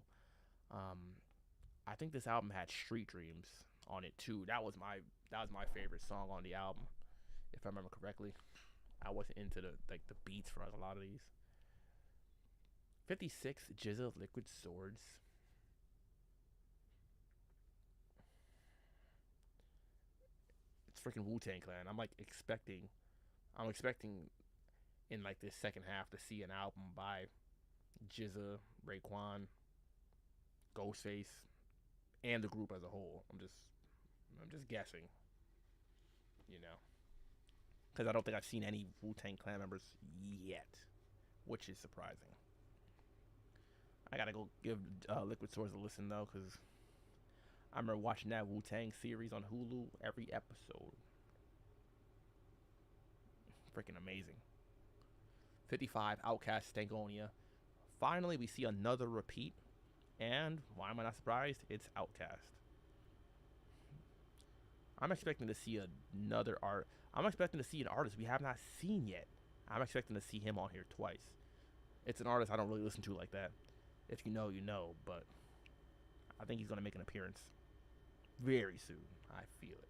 [SPEAKER 1] I think this album had Street Dreams on it too. That was my favorite song on the album, if I remember correctly. I wasn't into the beats for a lot of these. 56, GZA, Liquid Swords. It's freaking Wu-Tang Clan. I'm expecting in like this second half to see an album by GZA, Raekwon, Ghostface, and the group as a whole. I'm just guessing, you know, because I don't think I've seen any Wu-Tang Clan members yet, which is surprising. I gotta go give Liquid Swords a listen though, because I remember watching that Wu-Tang series on Hulu every episode. Freaking amazing. 55, Outkast, Stankonia. Finally, we see another repeat, and why am I not surprised? It's Outkast. I'm expecting to see another art. I'm expecting to see an artist we have not seen yet. I'm expecting to see him on here twice. It's an artist I don't really listen to like that. If you know, you know, but I think he's gonna make an appearance very soon. I feel it.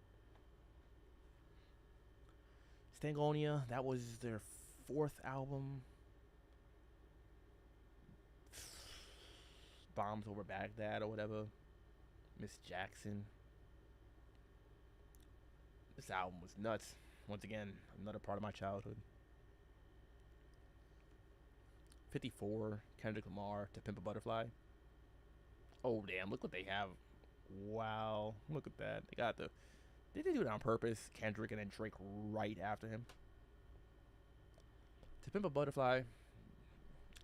[SPEAKER 1] Stankonia, that was their fourth album. Bombs Over Baghdad or whatever. Miss Jackson. This album was nuts. Once again, another part of my childhood. 54, Kendrick Lamar, To Pimp a Butterfly. Oh damn, look what they have. Wow, look at that. Did they do it on purpose? Kendrick and then Drake right after him. To Pimp a Butterfly,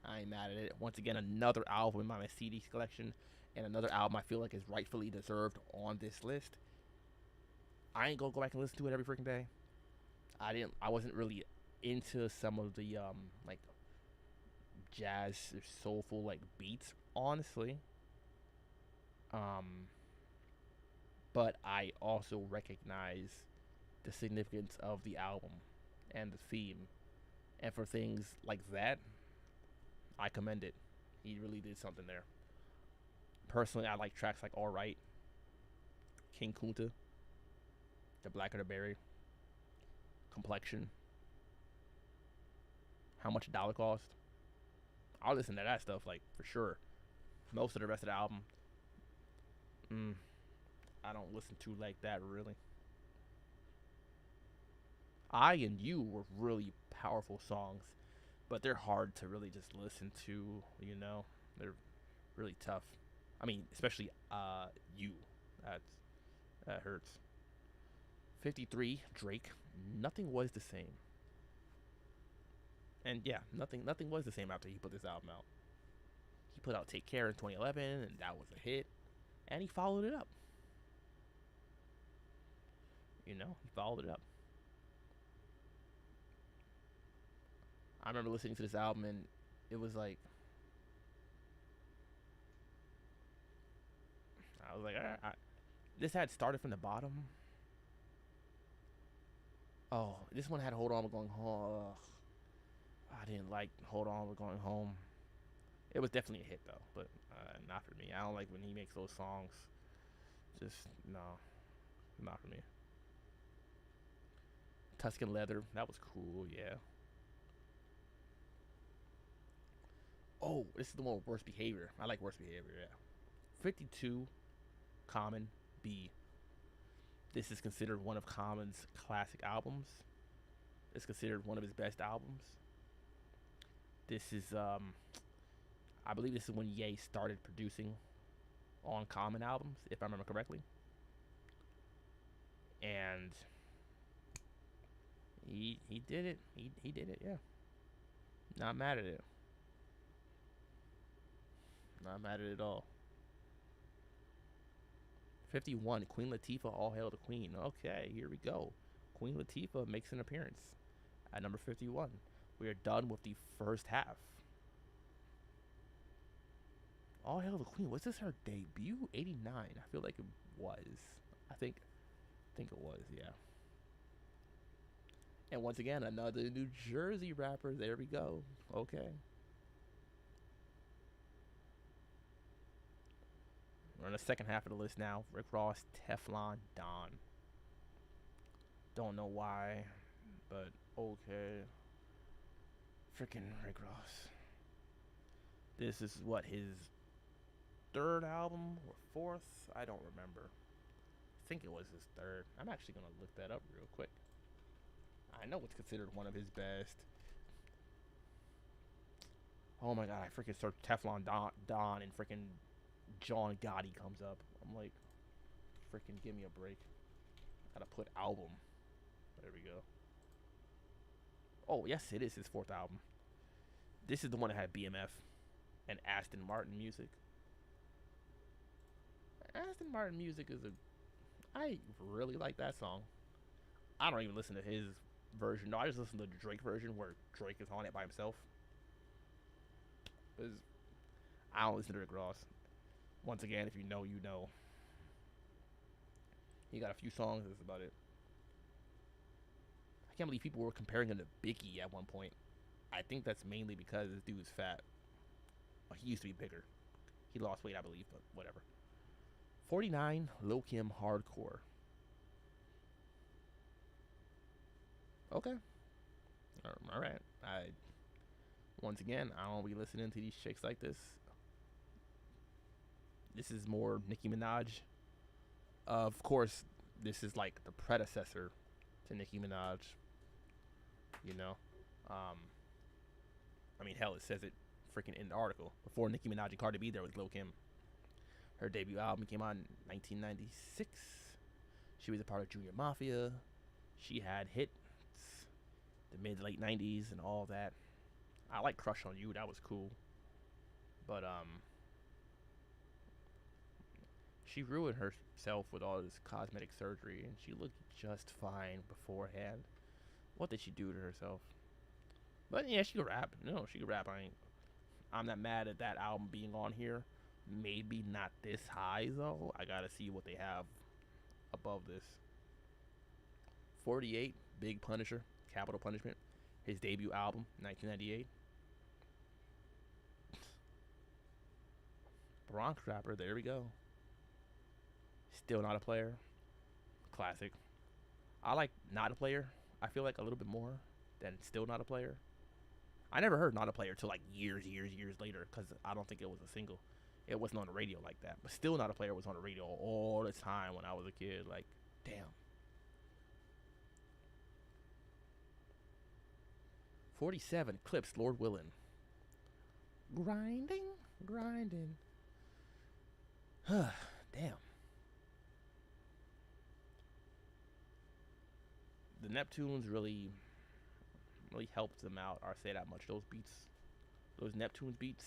[SPEAKER 1] I ain't mad at it. Once again, another album in my CD collection, and another album I feel like is rightfully deserved on this list. I ain't gonna go back and listen to it every freaking day. I wasn't really into some of the like jazz or soulful like beats, honestly. But I also recognize the significance of the album and the theme. And for things like that, I commend it. He really did something there. Personally, I like tracks like Alright, King Kunta, The Blacker the Berry, Complexion, How Much a Dollar Cost. I'll listen to that stuff, like, for sure. Most of the rest of the album, I don't listen to like that, really. I and You were really powerful songs, but they're hard to really just listen to, you know? They're really tough. I mean, especially You. That hurts. 53, Drake, Nothing Was the Same. And yeah, nothing was the same after he put this album out. He put out Take Care in 2011, and that was a hit. And he followed it up. You know, he followed it up. I remember listening to this album and it was like I was like, this had started from the bottom. Oh, this one had Hold On, We're Going Home. Ugh, I didn't like Hold On, We're Going Home. It was definitely a hit though, but not for me. I don't like when he makes those songs. Just no, not for me. Tuscan Leather, that was cool. Yeah. Oh, this is the one with Worst Behavior. I like Worst Behavior. Yeah. 52, Common B. This is considered one of Common's classic albums. It's considered one of his best albums. This is I believe this is when Ye started producing on Common albums, if I remember correctly. And he did it. He did it, yeah. Not mad at it. Not mad at it at all. 51, Queen Latifah, All Hail the Queen. Okay, here we go. Queen Latifah makes an appearance at number 51. We are done with the first half. All Hail the Queen. Was this her debut? 89. I feel like it was. I think it was, yeah. And once again, another New Jersey rapper. There we go. Okay. We're on the second half of the list now. Rick Ross, Teflon Don. Don't know why, but okay. Freaking Rick Ross. This is what, his third album or fourth? I don't remember. I think it was his third. I'm actually gonna look that up real quick. I know it's considered one of his best. Oh my god, I freaking searched Teflon Don and freaking John Gotti comes up. I'm like, freaking give me a break. Gotta put album. There we go. Oh, yes, it is his fourth album. This is the one that had BMF and Aston Martin music. Aston Martin music is I really like that song. I don't even listen to his version. No, I just listen to the Drake version where Drake is on it by himself. Because I don't listen to Rick Ross. Once again, if you know, you know. He got a few songs, that's about it. I can't believe people were comparing him to Biggie at one point. I think that's mainly because this dude's fat. Well, he used to be bigger. He lost weight, I believe, but whatever. 49, Lil Kim Hardcore. Okay. Alright. Once again, I don't be listening to these chicks like this. This is more Nicki Minaj. Of course, this is like the predecessor to Nicki Minaj. You know? I mean, hell, it says it freaking in the article. Before Nicki Minaj and Cardi B, there was Lil Kim. Her debut album came out in 1996. She was a part of Junior Mafia. She had hits the mid-late 90s and all that. I like Crush on You. That was cool. But, she ruined herself with all this cosmetic surgery, and she looked just fine beforehand. What did she do to herself? But yeah, she could rap. No, she could rap. I'm not mad at that album being on here. Maybe not this high though. I gotta see what they have above this. 48, Big Punisher, Capital Punishment. His debut album, 1998. Bronx rapper, there we go. Still Not a Player. Classic. I like Not a Player, I feel like, a little bit more than Still Not a Player. I never heard Not a Player till like years later, because I don't think it was a single. It wasn't on the radio like that. But Still Not a Player was on the radio all the time when I was a kid. Like, damn. 47, Clips, Lord Willin'. Grinding. Damn. The Neptunes really helped them out. I'll say that much. Those beats, those Neptunes beats,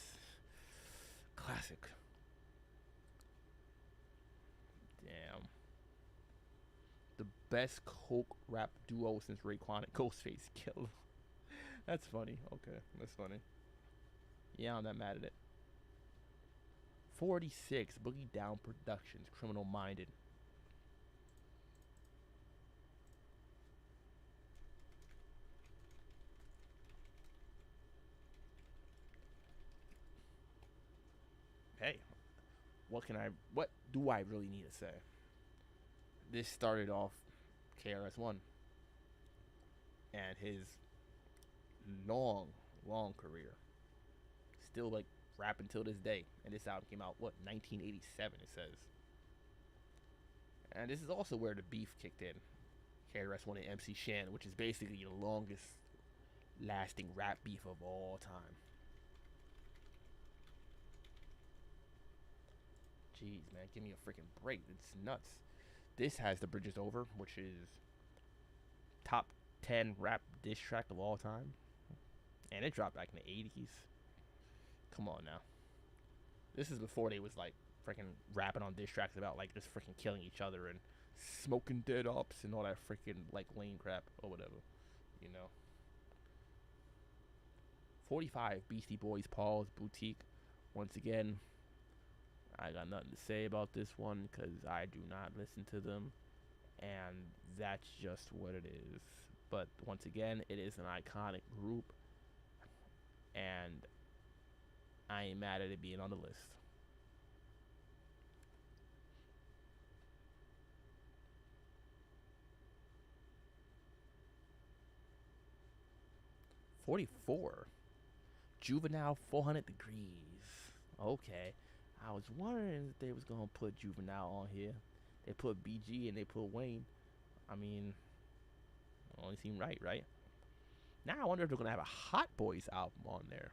[SPEAKER 1] classic. Damn. The best coke rap duo since Raekwon and Ghostface Killah. That's funny. Okay, that's funny. Yeah, I'm not mad at it. 46 Boogie Down Productions, Criminal Minded. Hey, what do I really need to say? This started off KRS-One and his long, long career. Still like rapping till this day. And this album came out, what, 1987 it says. And this is also where the beef kicked in. KRS-One and MC Shan, which is basically the longest lasting rap beef of all time. Jeez, man, give me a freaking break. It's nuts. This has The Bridge Is Over, which is top 10 rap diss track of all time. And it dropped back in the 80s. Come on now. This is before they was like freaking rapping on diss tracks about like just freaking killing each other and smoking dead ops and all that freaking like lame crap or whatever. You know. 45 Beastie Boys Paul's Boutique. Once again, I got nothing to say about this one because I do not listen to them, and that's just what it is. But once again, it is an iconic group, and I ain't mad at it being on the list. '44, Juvenile 400 Degrees. Okay, I was wondering if they was gonna put Juvenile on here. They put BG and they put Wayne. I mean, only seemed right, right? Now I wonder if they're gonna have a Hot Boys album on there.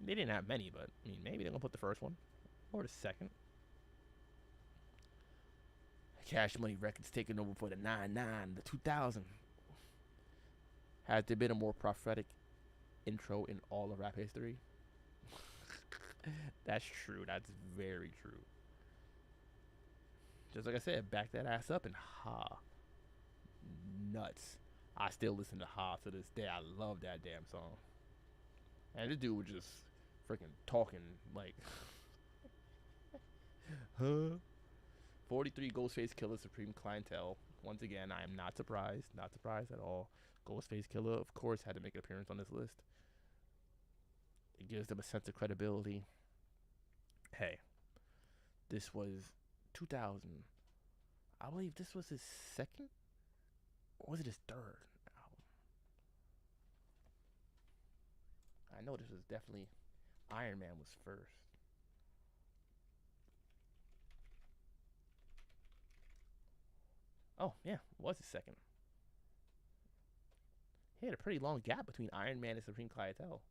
[SPEAKER 1] They didn't have many, but I mean, maybe they're gonna put the first one or the second. Cash Money Records taking over for the 99, the 2000. Has there been a more prophetic intro in all of rap history? That's true. That's very true. Just like I said, back that ass up and ha. Nuts. I still listen to Ha to this day. I love that damn song. And this dude was just freaking talking like, huh? 43 Ghostface Killer Supreme Clientele. Once again, I am not surprised. Not surprised at all. Ghostface Killer, of course, had to make an appearance on this list. It gives them a sense of credibility. Hey, this was 2000. I believe this was his second, or was it his third album? I know this was definitely Iron Man was first. Oh yeah, it was his second. He had a pretty long gap between Iron Man and Supreme Clientele.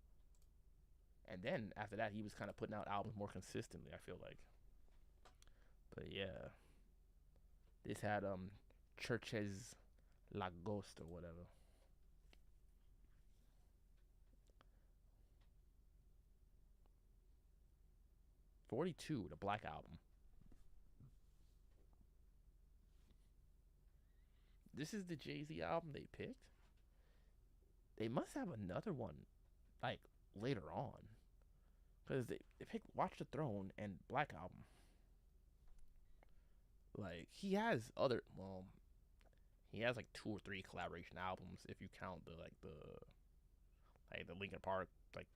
[SPEAKER 1] And then after that, he was kind of putting out albums more consistently, I feel like. But yeah, this had Churches La Ghost or whatever. 42, the Black Album. This is the Jay-Z album they picked. They must have another one, like, later on. Because they picked Watch the Throne and Black Album. Like, he has other, well, he has like 2 or 3 collaboration albums if you count the Linkin Park, like,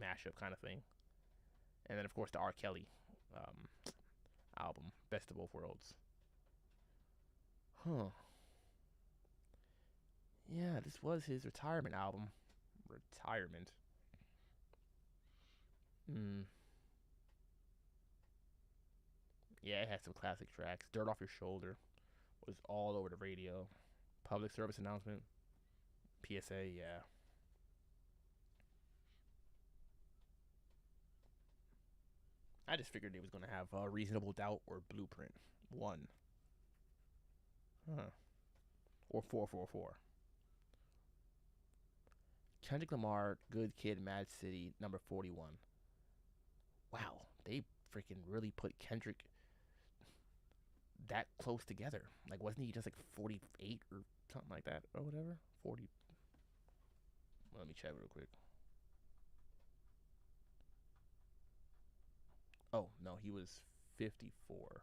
[SPEAKER 1] mashup kind of thing. And then, of course, the R. Kelly um, album, Best of Both Worlds. Huh. Yeah, this was his retirement album. Retirement. Hmm. Yeah, it had some classic tracks. Dirt Off Your Shoulder was all over the radio. Public service announcement. PSA, yeah. I just figured they was gonna have Reasonable Doubt or Blueprint. One. Huh. Or 444. Kendrick Lamar, Good Kid, Mad City, number 41. Wow, they freaking really put Kendrick that close together. Like, wasn't he just like 48 or something like that or whatever? 40. Let me check real quick. Oh no, he was 54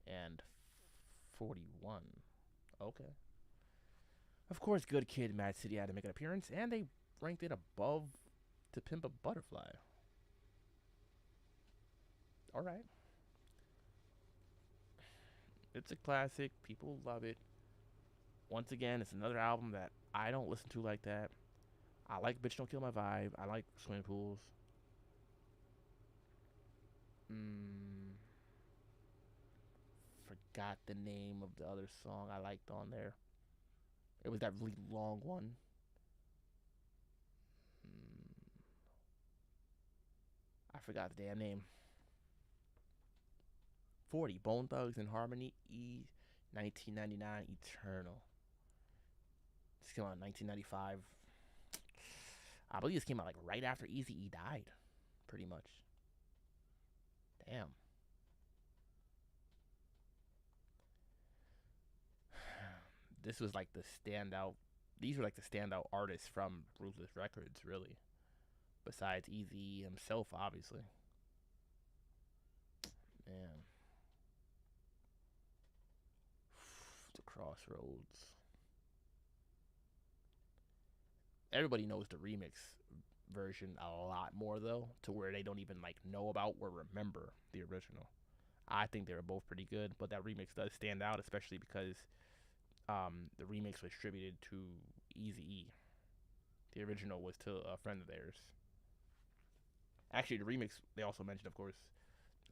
[SPEAKER 1] and 41. Okay. Of course, Good Kid, Mad City had to make an appearance, and they ranked it above To Pimp a Butterfly. All right. It's a classic. People love it. Once again, it's another album that I don't listen to like that. I like Bitch Don't Kill My Vibe. I like Swimming Pools. Mm, Forgot the name of the other song I liked on there. It was that really long one. Mm, I forgot the damn name. 40. Bone Thugs and Harmony. 1999 Eternal. This came out in 1995. I believe this came out like right after Easy E died. Pretty much. Damn. This was like the standout. These were like the standout artists from Ruthless Records, really. Besides Easy himself, obviously. Man. The Crossroads. Everybody knows the remix version a lot more though, to where they don't even like know about or remember the original. I think they were both pretty good, but that remix does stand out, especially because the remix was attributed to Easy E. The original was to a friend of theirs. Actually, the remix they also mentioned, of course,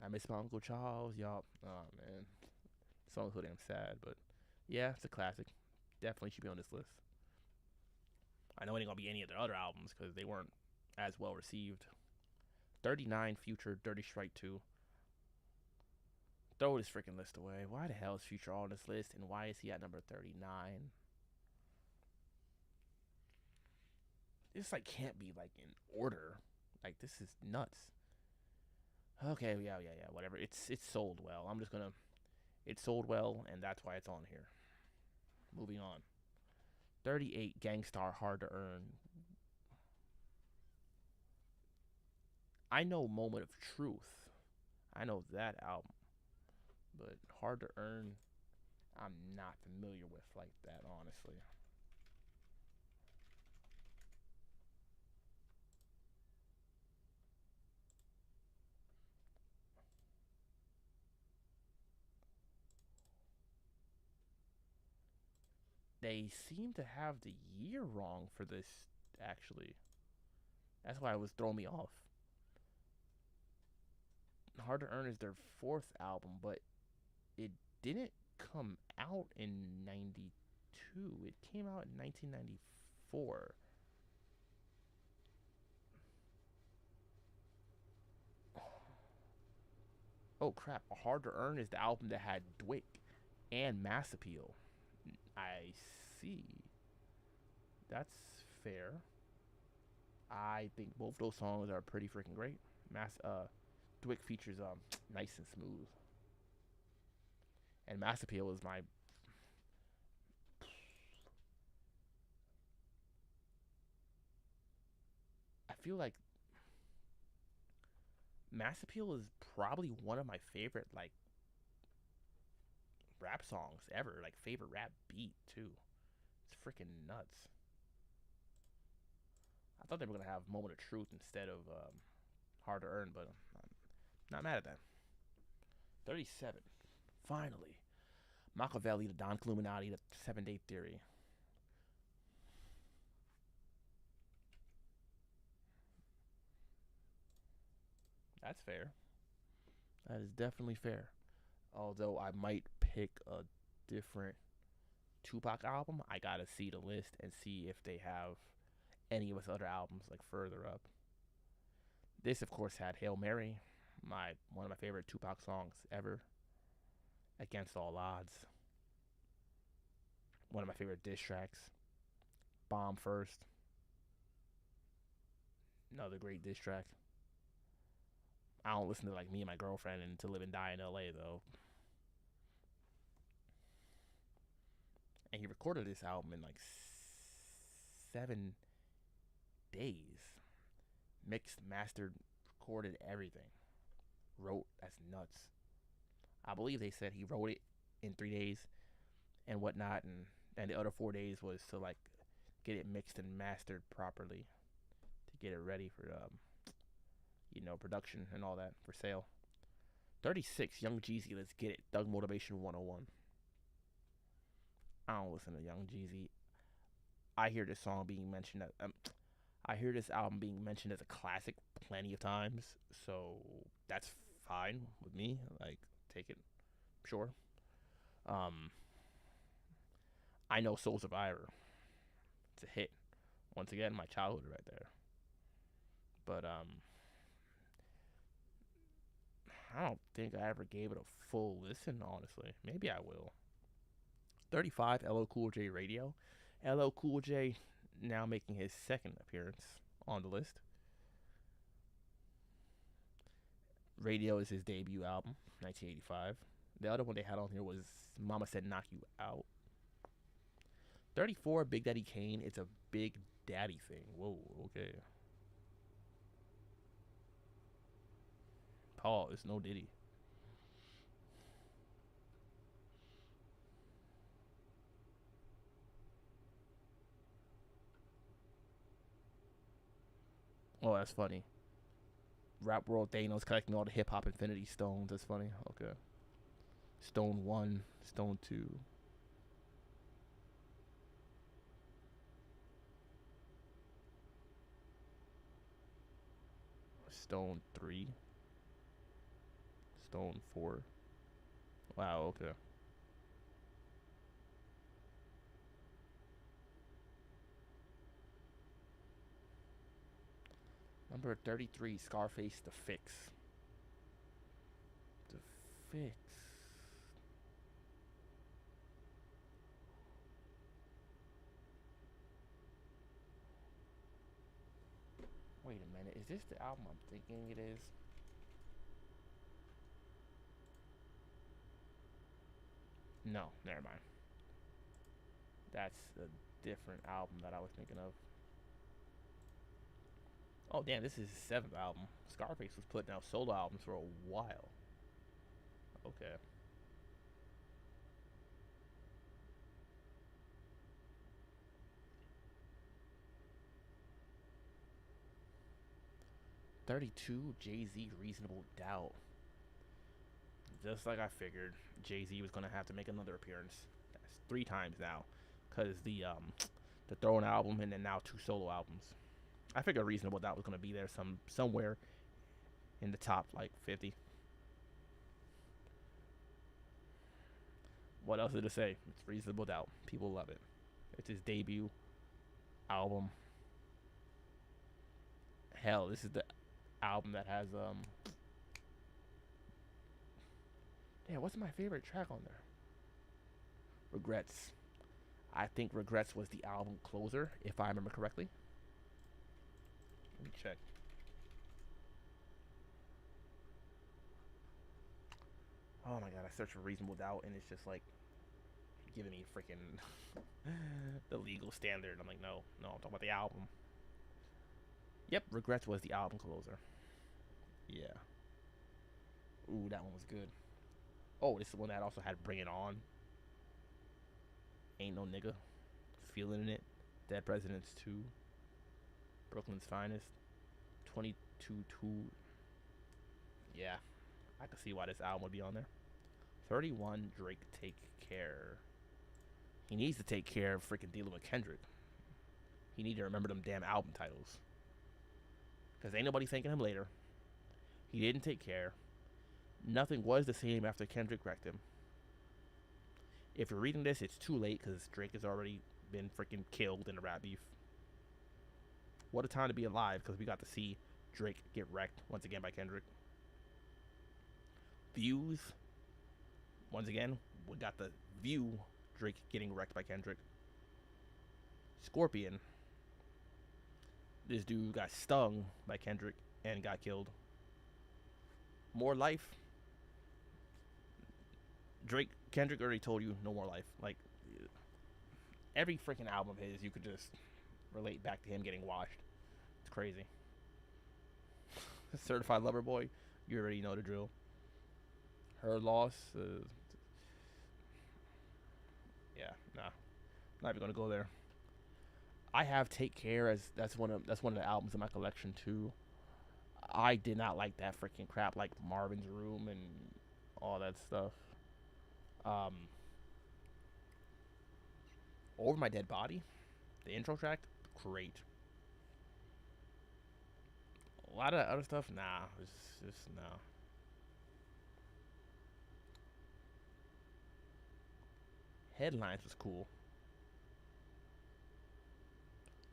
[SPEAKER 1] I miss my Uncle Charles, y'all. Oh man, the song's so damn sad, but yeah, it's a classic. Definitely should be on this list. I know it ain't gonna be any of their other albums because they weren't as well received. 39 Future, Dirty Strike 2. Throw this freaking list away. Why the hell is Future on this list, and why is he at number 39? This like can't be like in order. Like this is nuts. Okay, yeah, whatever. It's sold well. I'm just gonna. It sold well, and that's why it's on here. Moving on. 38 Gangstar, Hard to Earn. I know Moment of Truth. I know that album, but Hard to Earn, I'm not familiar with like that, honestly. They seem to have the year wrong for this, actually. That's why it was throwing me off. Hard to Earn is their fourth album, but it didn't come out in 92. It came out in 1994. Oh crap. Hard to Earn is the album that had Dwick and Mass Appeal. I see. That's fair. I think both those songs are pretty freaking great. Dwick features Nice and Smooth. And Mass Appeal is my I feel like Mass Appeal is probably one of my favorite like rap songs ever. Like favorite rap beat too. It's freaking nuts. I thought they were gonna have Moment of Truth instead of Hard to Earn, but I'm not mad at that. 37. Finally, Machiavelli, the Don Illuminati, the 7 Day Theory. That's fair. That is definitely fair. Although I might pick a different Tupac album, I gotta see the list and see if they have any of his other albums like further up. This, of course, had Hail Mary, my one of my favorite Tupac songs ever. Against All Odds, one of my favorite diss tracks. Bomb First, another great diss track. I don't listen to like Me and My Girlfriend and To Live and Die in L.A. though. And he recorded this album in like 7 days. Mixed, mastered, recorded everything. Wrote. That's nuts. I believe they said he wrote it in 3 days and whatnot, and the other 4 days was to like get it mixed and mastered properly to get it ready for production and all that for sale. 36, Young Jeezy, let's get it. Thug Motivation 101. I don't listen to Young Jeezy. I hear this song being mentioned. I hear this album being mentioned as a classic plenty of times, so that's fine with me. Like, take it, sure. Um, I know Soul Survivor. It's a hit. Once again, my childhood right there. But I don't think I ever gave it a full listen. Honestly, maybe I will. 35, LL Cool J Radio. LL Cool J now making his second appearance on the list. Radio is his debut album, 1985. The other one they had on here was Mama Said Knock You Out. 34, Big Daddy Kane. It's a Big Daddy thing. Whoa, okay. Paul, it's no Diddy. Oh, that's funny. Rap World Thanos collecting all the hip hop Infinity Stones. That's funny. Okay. Stone 1, Stone 2. Stone 3. Stone 4. Wow, okay. Number 33, Scarface, The Fix. The Fix. Wait a minute, is this the album I'm thinking it is? No, never mind. That's a different album that I was thinking of. Oh, damn, this is his seventh album. Scarface was putting out solo albums for a while. Okay. 32, Jay-Z, Reasonable Doubt. Just like I figured, Jay-Z was going to have to make another appearance. That's 3 times now. Because the Throne album and then now 2 solo albums. I figured Reasonable Doubt was going to be there somewhere in the top, like, 50. What else is to say? It's Reasonable Doubt. People love it. It's his debut album. Hell, this is the album that has yeah, what's my favorite track on there? Regrets. I think Regrets was the album closer, if I remember correctly. Let me check. Oh my god, I searched for Reasonable Doubt and it's just like giving me freaking the legal standard. I'm like, no, I'm talking about the album. Yep, Regrets was the album closer. Yeah. Ooh, that one was good. Oh, this is the one that also had Bring It On. Ain't No Nigga. Feeling It. Dead Presidents 2. Brooklyn's Finest. 22-2. Yeah. I can see why this album would be on there. 31, Drake, Take Care. He needs to take care of freaking dealing with Kendrick. He need to remember them damn album titles. Because ain't nobody thanking him later. He didn't take care. Nothing was the same after Kendrick wrecked him. If you're reading this, it's too late because Drake has already been freaking killed in the rap beef. What a time to be alive because we got to see Drake get wrecked once again by Kendrick. Views. Once again, we got the view Drake getting wrecked by Kendrick. Scorpion. This dude got stung by Kendrick and got killed. More Life. Kendrick already told you no more life. Like, every freaking album of his, you could just relate back to him getting washed. It's crazy. Certified Lover Boy, you already know the drill. Her loss, yeah, nah, not even gonna go there. I have Take Care as that's one of the albums in my collection too. I did not like that freaking crap like Marvin's Room and all that stuff. Um, Over My Dead Body, the intro track, great. A lot of other stuff, nah, it's just no. Headlines was cool.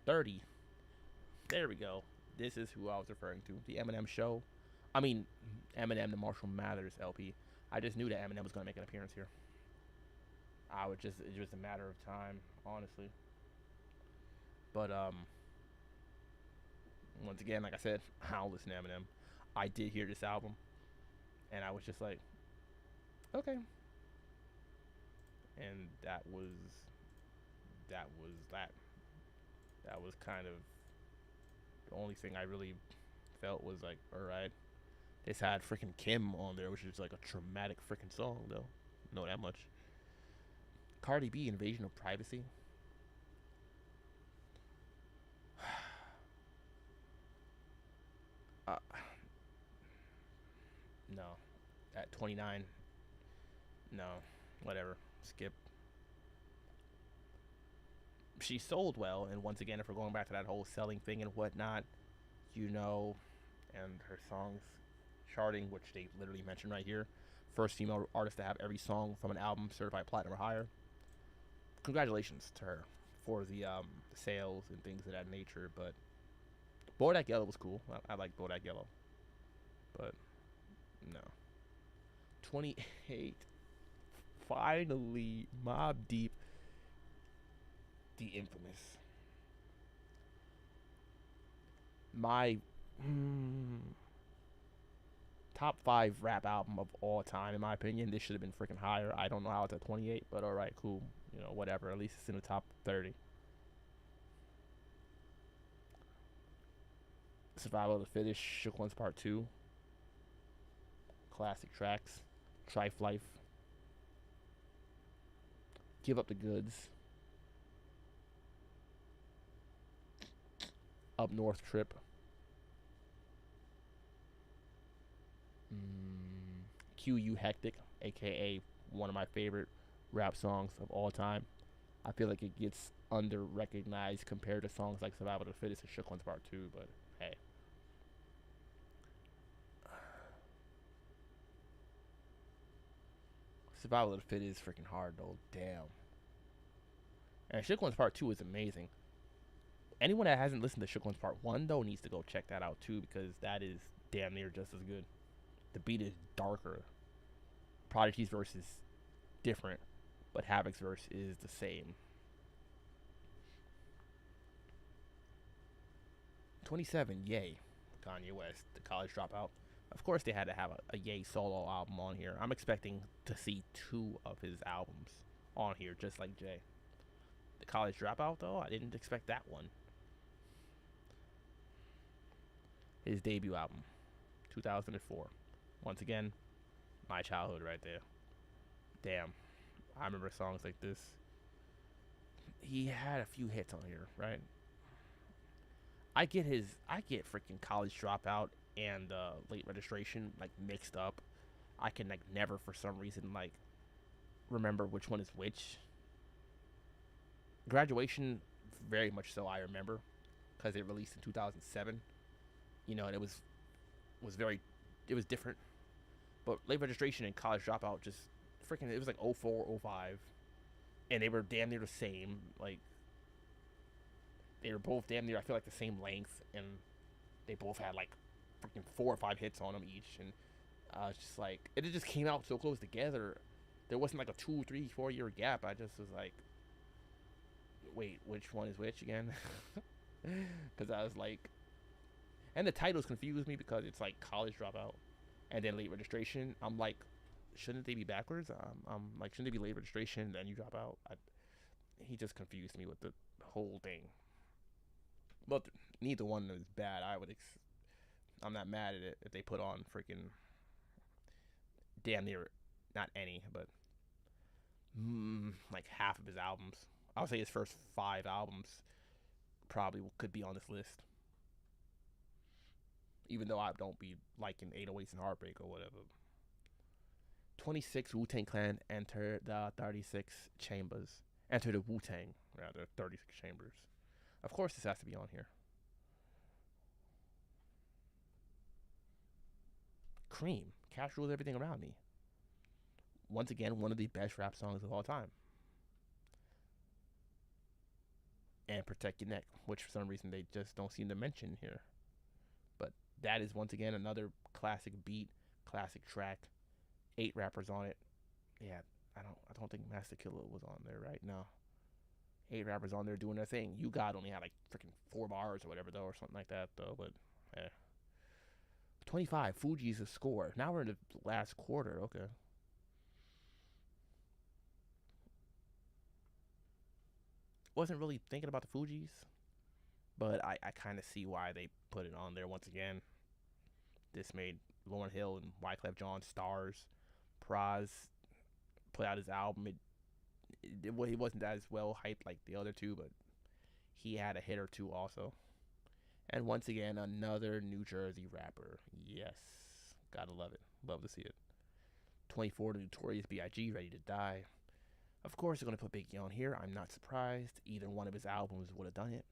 [SPEAKER 1] 30. There we go. This is who I was referring to. The Eminem Show. I mean, Eminem, the Marshall Mathers LP. I just knew that Eminem was gonna make an appearance here. It was a matter of time, honestly. But once again, like I said, I don't listen to Eminem. I did hear this album, and I was just like, okay. And that was that. That was kind of the only thing I really felt was like, all right. This had freaking Kim on there, which is like a traumatic freaking song, though. Know that much. Cardi B, Invasion of Privacy. Uh, no. At 29, no. Whatever. Skip. She sold well, and once again, if we're going back to that whole selling thing and whatnot, you know, and her songs charting, which they literally mentioned right here. First female artist to have every song from an album certified platinum or higher. Congratulations to her for the sales and things of that nature. But Bodak Yellow was cool. I like Bodak Yellow, but no. 28. Finally, Mob Deep, the infamous. My top 5 rap album of all time, in my opinion. This should have been freaking higher. I don't know how it's at 28, but all right, cool. You know, whatever. At least it's in the top 30. Survival of the Fittest, Shook Ones Part 2. Classic tracks. Trife Life. Give Up the Goods. Up North Trip. QU Hectic, aka one of my favorite rap songs of all time. I feel like it gets under recognized compared to songs like Survival of the Fittest and Shook Ones Part 2, but hey. Survival of the Fittest is freaking hard though. Damn. And Shook Ones Part 2 is amazing. Anyone that hasn't listened to Shook Ones Part 1 though needs to go check that out too, because that is damn near just as good. The beat is darker. Prodigy's verse is different, but Havoc's verse is the same. 27, Yay. Kanye West, the college dropout. Of course, they had to have a Ye solo album on here. I'm expecting to see 2 of his albums on here, just like Jay. The college dropout, though, I didn't expect that one. His debut album, 2004. Once again, my childhood right there. Damn, I remember songs like this. He had a few hits on here, right? I get freaking College Dropout and Late Registration like mixed up. I can like never for some reason like remember which one is which. Graduation, very much so I remember, because it released in 2007. You know, and it was different. But Late Registration and College Dropout just freaking, it was like 04, 05. And they were damn near the same. Like, they were both damn near, I feel like, the same length. And they both had like freaking 4 or 5 hits on them each. And it's just like, it just came out so close together. There wasn't like a 2, 3, 4 year gap. I just was like, wait, which one is which again? Because I was like, and the titles confused me because it's like College Dropout and then Late Registration. I'm like, shouldn't they be backwards? I'm like, shouldn't they be Late Registration and then you drop out? He just confused me with the whole thing. But neither one is bad. I'm not mad at it if they put on freaking damn near not any, but like half of his albums. I would say his first 5 albums probably could be on this list. Even though I don't be liking 808s and Heartbreak or whatever. 26 Wu-Tang Clan enter the 36 chambers. Enter the Wu-Tang, rather, 36 chambers. Of course this has to be on here. Cream. Cash rules everything around me. Once again, one of the best rap songs of all time. And Protect Your Neck, which for some reason they just don't seem to mention here. But that is once again another classic beat, classic track. 8 rappers on it. Yeah, I don't think Master Killer was on there right now. 8 rappers on there doing their thing. You God only had like freaking 4 bars or whatever though, or something like that though. But 25 Fuji's a score. Now we're in the last quarter. Okay. Wasn't really thinking about the Fugees, but I kind of see why they put it on there once again. This made Lauryn Hill and Wyclef Jean stars. Praz put out his album. He wasn't as well hyped like the other two, but he had a hit or two also. And once again, another New Jersey rapper. Yes, gotta love it. Love to see it. 24, the Notorious B.I.G. Ready to Die. Of course, they're going to put Biggie on here. I'm not surprised. Either one of his albums would have done it.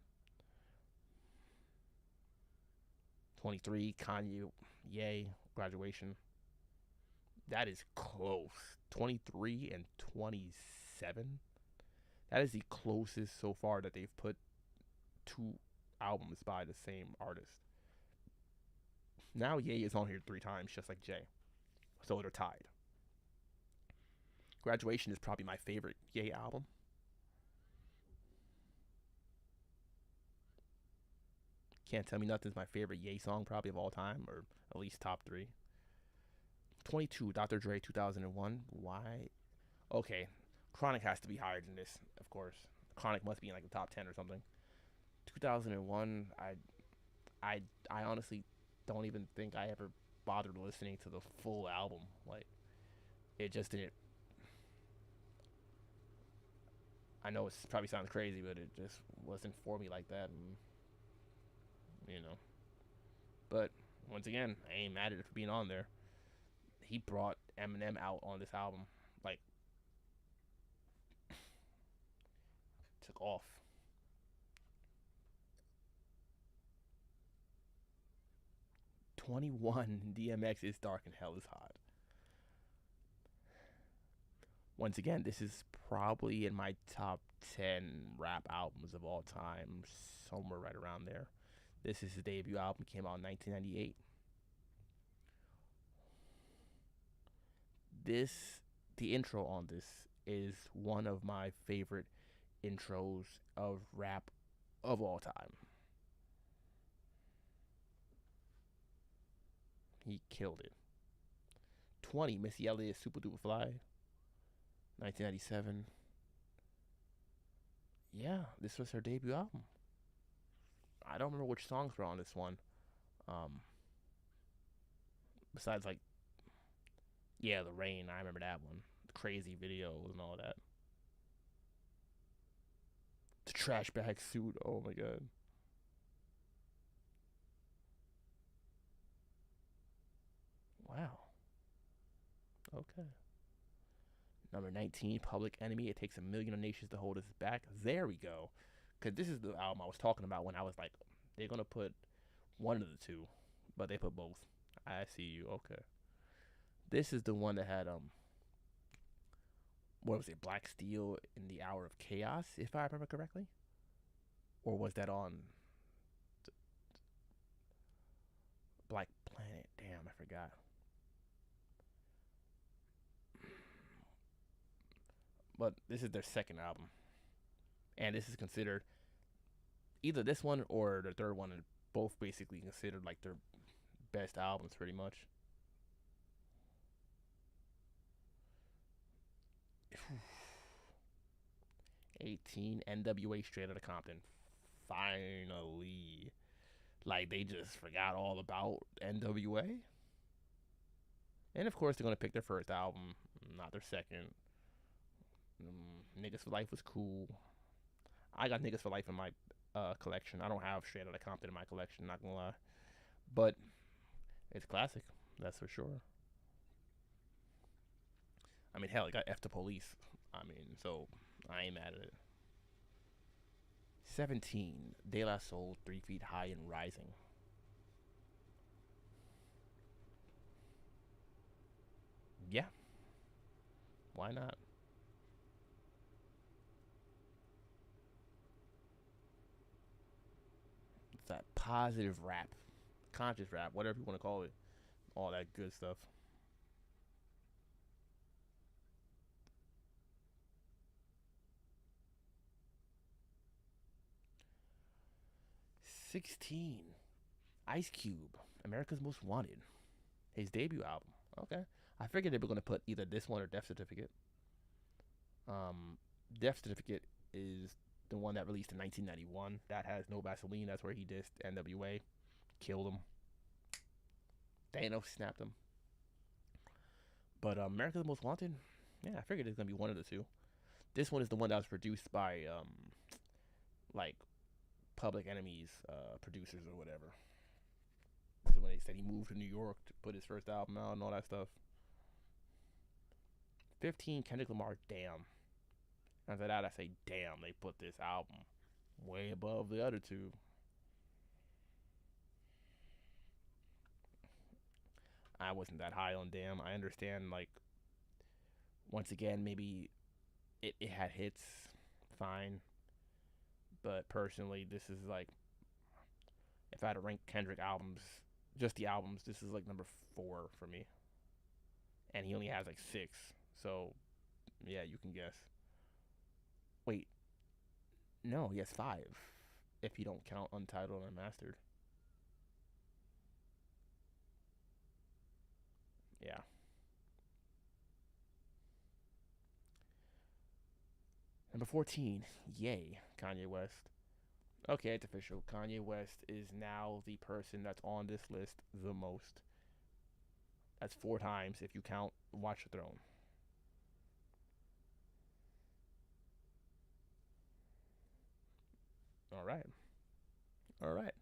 [SPEAKER 1] 23, Kanye, Ye, Graduation. That is close. 23 and 27. That is the closest so far that they've put 2 albums by the same artist. Now Ye is on here 3 times, just like Jay. So they're tied. Graduation is probably my favorite Ye album. Can't Tell Me Nothing's my favorite Ye song probably of all time, or at least top 3. 22, Dr. Dre, 2001. Why? Okay, Chronic has to be higher than this, of course. Chronic must be in like the top 10 or something. 2001, I honestly don't even think I ever bothered listening to the full album. Like, it just didn't. I know it probably sounds crazy, but it just wasn't for me like that, and But once again, I ain't mad at it for being on there. He brought Eminem out on this album, like took off. 21, DMX is Dark and Hell is Hot. Once again, this is probably in my top 10 rap albums of all time, somewhere right around there. This is his debut album, came out in 1998. The intro on this is one of my favorite intros of rap of all time. He killed it. 20, Missy Elliott, Super Duper Fly, 1997. Yeah, this was her debut album. I don't remember which songs were on this one. Besides, like, yeah, The Rain, I remember that one. The crazy videos and all that. The trash bag suit, oh my god. Wow. Okay. Number 19, Public Enemy. It takes a million of nations to hold us back. There we go. Because this is the album I was talking about when I was like, they're going to put one of the two. But they put both. I see you. Okay. This is the one that had, what was it, Black Steel in the Hour of Chaos, if I remember correctly? Or was that on Black Planet? Damn, I forgot. But this is their second album. And this is considered either this one or the third one are both basically considered like their best albums pretty much. 18, NWA Straight Outta Compton. Finally. Like, they just forgot all about NWA. And of course, they're going to pick their first album, not their second. Niggas for Life was cool. I got Niggas for Life in my collection. I don't have Straight Outta Compton in my collection, not gonna lie. But it's classic, that's for sure. I mean, hell, it got F the Police. I mean, so I ain't mad at it. 17, De La Soul, 3 Feet High and Rising. Yeah, why not? It's that positive rap, conscious rap, whatever you want to call it. All that good stuff. 16, Ice Cube, America's Most Wanted. His debut album. Okay. I figured they were going to put either this one or Death Certificate. Um, Death Certificate is the one that released in 1991. That has No Vaseline. That's where he dissed NWA, killed him. Thanos snapped him. But America's Most Wanted, yeah, I figured it's gonna be one of the two. This one is the one that was produced by like Public Enemy's producers or whatever. This is when they said he moved to New York to put his first album out and all that stuff. 15, Kendrick Lamar, Damn. After that, I say, damn, they put this album way above the other two. I wasn't that high on Damn. I understand, like, once again, maybe it had hits, fine. But personally, this is like, if I had to rank Kendrick albums, just the albums, this is like number 4 for me. And he only has like 6. So, yeah, you can guess. Wait, no, he has 5. If you don't count Untitled and Unmastered. Yeah. Number 14, Yay, Kanye West. Okay, it's official. Kanye West is now the person that's on this list the most. That's 4 times if you count Watch the Throne. All right. All right.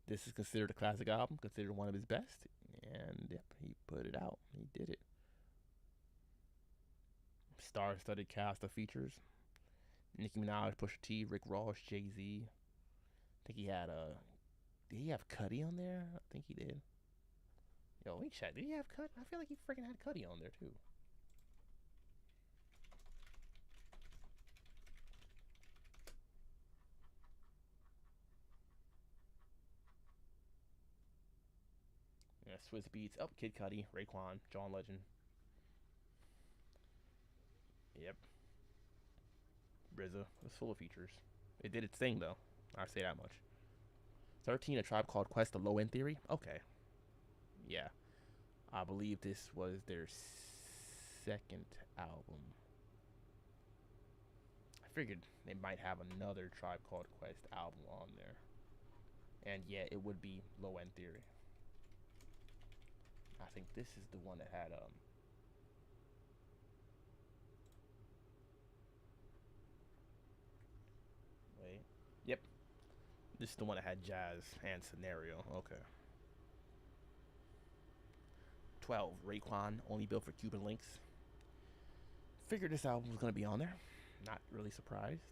[SPEAKER 1] This is considered a classic album, considered one of his best. And yep, he put it out. He did it. Star studded cast of features: Nicki Minaj, Pusha T, Rick Ross, Jay Z. I think he had a. Did he have Cuddy on there? I think he did. Yo, let me check. Did he have Cuddy? I feel like he freaking had Cuddy on there too. Yeah, Swiss Beats. Oh, Kid Cudi, Raekwon, John Legend. Yep. RZA. It's full of features. It did its thing though. I say that much. 13, A Tribe Called Quest, The Low End Theory. Okay. Yeah. I believe this was their second album. I figured they might have another Tribe Called Quest album on there. And yeah, it would be Low End Theory. I think this is the one that had wait. Yep. This is the one that had Jazz and Scenario. Okay. 12, Raekwon, Only Built for Cuban Links. Figured this album was gonna be on there. Not really surprised.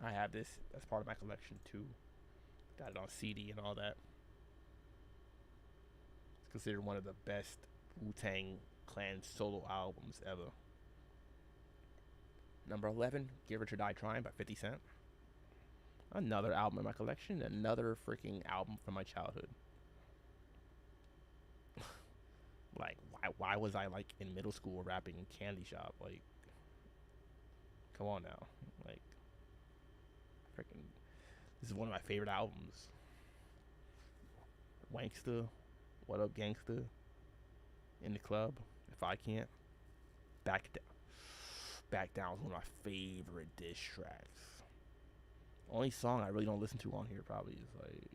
[SPEAKER 1] I have this as part of my collection too. Got it on CD and all that. It's considered one of the best Wu-Tang Clan solo albums ever. Number 11, Give It Your Die Trying by 50 Cent. Another album in my collection. Another freaking album from my childhood. Like, why was I, like, in middle school rapping in Candy Shop? Like, come on now. Like, freaking, this is one of my favorite albums. Wanksta, What up, gangsta? In the club. If I can't, back down. Back down is one of my favorite diss tracks. Only song I really don't listen to on here probably is like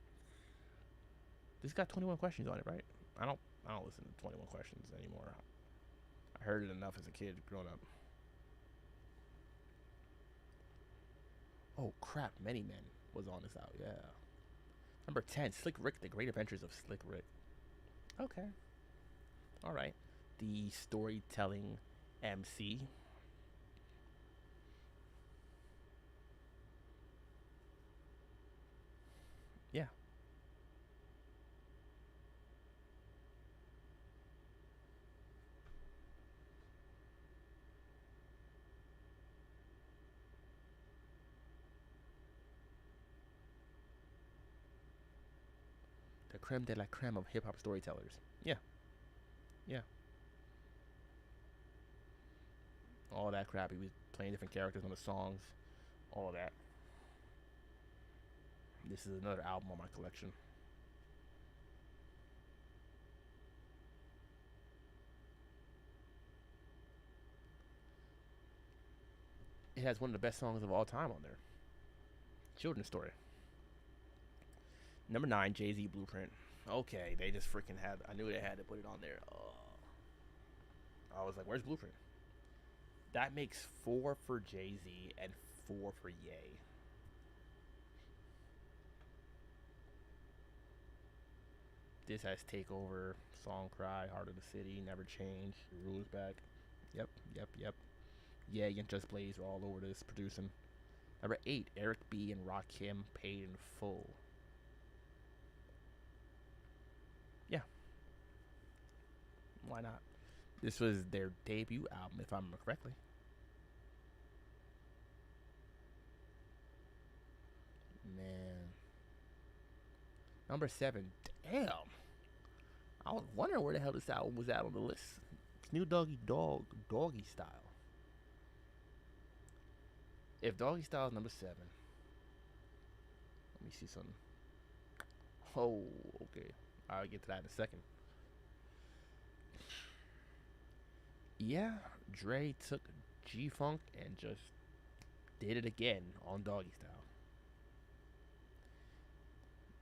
[SPEAKER 1] this got 21 questions on it, right? I don't I don't listen to 21 questions anymore. I heard it enough as a kid growing up. Oh crap, Many Men was on this out, yeah. Number 10, Slick Rick, The Great Adventures of Slick Rick. Okay. Alright. The Storytelling MC. Yeah. The creme de la creme of hip hop storytellers. Yeah. Yeah. All that crap. He was playing different characters on the songs. All of that. This is another album on my collection. It has one of the best songs of all time on there. Children's Story. Number 9, Jay Z Blueprint. Okay, they just freaking had. I knew they had to put it on there. I was like, where's Blueprint? That makes 4 for Jay Z and 4 for Ye. This has Takeover, Song Cry, Heart of the City, Never Change, Rules Back. Yep, yep, yep. Ye and Just Blaze are all over this producing. Number 8, Eric B. and Rakim, Paid in Full. Yeah, why not? This was their debut album, if I remember correctly. Man. Number 7, damn. I was wondering where the hell this album was at on the list. Snoop Doggy Dogg, Doggy Style. If Doggy Style is number 7, let me see something. Oh, okay. I'll get to that in a second. Yeah, Dre took G Funk and just did it again on Doggy Style.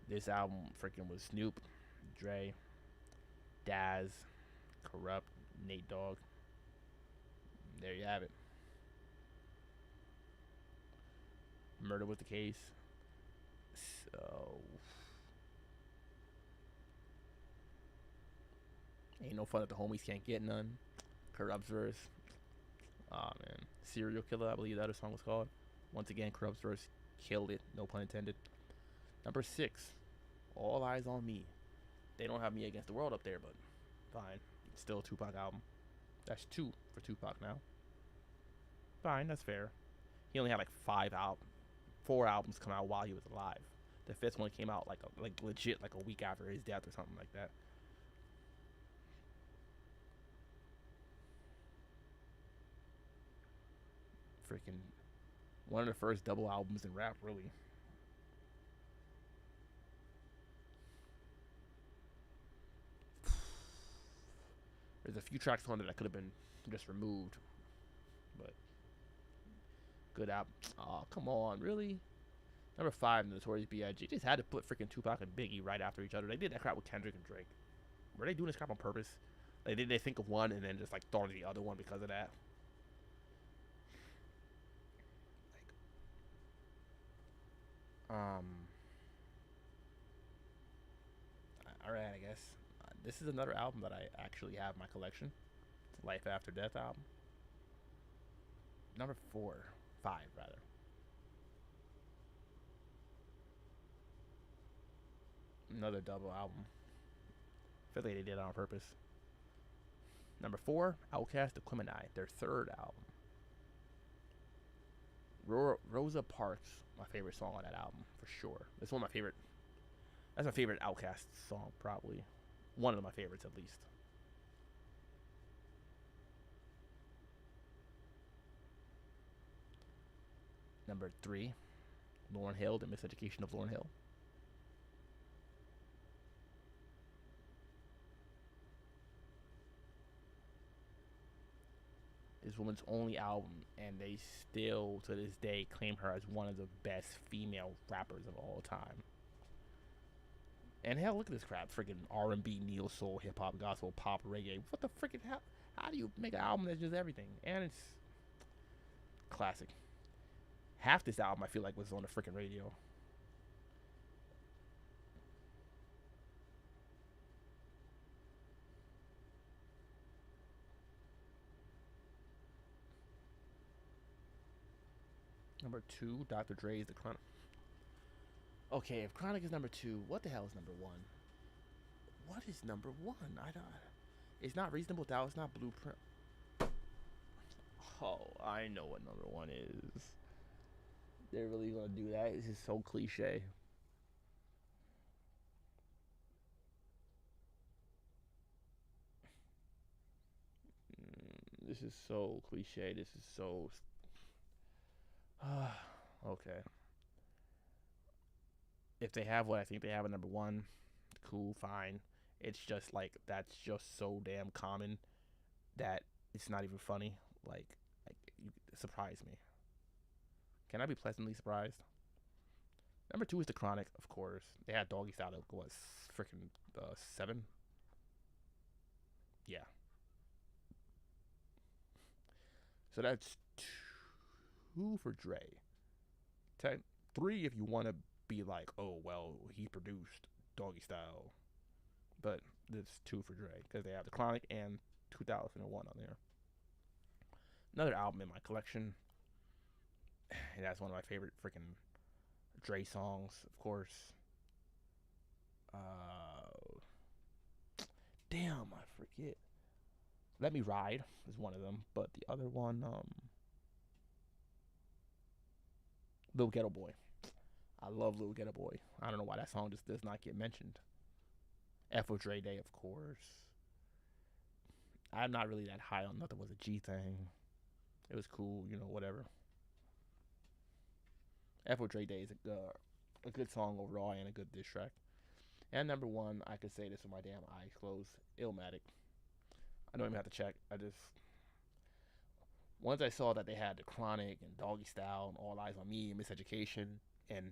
[SPEAKER 1] This album freaking was Snoop, Dre, Daz, Corrupt, Nate Dogg. There you have it. Murder Was the Case. So ain't no fun if the homies can't get none. Corrupt's verse. Oh man. Serial Killer, I believe that song was called. Once again, Corrupt's verse killed it, no pun intended. Number 6, All Eyes on Me. They don't have Me Against the World up there, but fine. It's still a Tupac album. That's 2 for Tupac now. Fine, that's fair. He only had like 4 albums come out while he was alive. The 5th one came out like legit like a week after his death or something like that. Freaking one of the first double albums in rap, really. There's a few tracks on it that could have been just removed, but good album. Oh, come on, really? Number 5, Notorious B.I.G. Just had to put freaking Tupac and Biggie right after each other. They did that crap with Kendrick and Drake. Were they doing this crap on purpose? Like, did they think of one and then just like thought of the other one because of that? Um. All right, I guess this is another album that I actually have in my collection. It's Life After Death album. Number 4, 5 rather. Another double album. I feel like they did it on purpose. Number 4, Outkast Aquemini, their 3rd album. Rosa Parks, my favorite song on that album for sure. It's one of my favorite. That's my favorite Outkast song, probably. One of my favorites, at least. Number 3, Lauryn Hill, The Miseducation of Lauryn Hill. this woman's only album, and they still to this day claim her as one of the best female rappers of all time. And hell, look at this crap. Freaking R&B, neo soul, hip hop, gospel, pop, reggae. What the freaking hell? How do you make an album that's just everything? And it's classic. Half this album I feel like was on the freaking radio. Number 2, Dr. Dre's The Chronic. Okay, if Chronic is number 2, what the hell is number 1? What is number 1? I don't. It's not Reasonable Doubt. It's not Blueprint. Oh, I know what number 1 is. They're really gonna do that. This is so cliche. This is so cliche. This is so. Okay. If they have what I think they have at number 1, cool, fine. It's just like that's just so damn common that it's not even funny. Like you surprise me. Can I be pleasantly surprised? Number 2 is The Chronic, of course. They had Doggy Style that was freaking 7. Yeah. So that's 2 for Dre. 3 if you want to be like, oh well, he produced Doggy Style, but this 2 for Dre because they have The Chronic and 2001 on there. Another album in my collection. And that's one of my favorite freaking Dre songs, of course. Damn, I forget. Let Me Ride is one of them, but the other one, Little Ghetto Boy. I love Little Ghetto Boy. I don't know why that song just does not get mentioned. F of Dre Day, of course. I'm not really that high on Nothing Was a G Thing. It was cool, whatever. F of Dre Day is a good song overall and a good diss track. And number 1, I could say this with my damn eyes closed. Illmatic. I don't even have to check. Once I saw that they had The Chronic and Doggy Style and All Eyes on Me and Miseducation and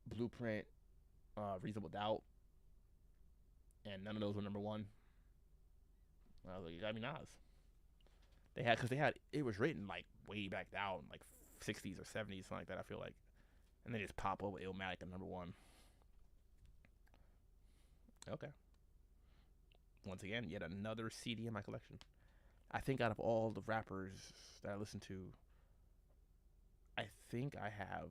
[SPEAKER 1] Blueprint, Reasonable Doubt, and none of those were number 1. I was like, you got me Nas. Because it was written like way back down, like 60s or 70s, something like that. I feel like, and they just pop over Illmatic at number 1. Okay. Once again, yet another CD in my collection. I think out of all the rappers that I listen to, I think I have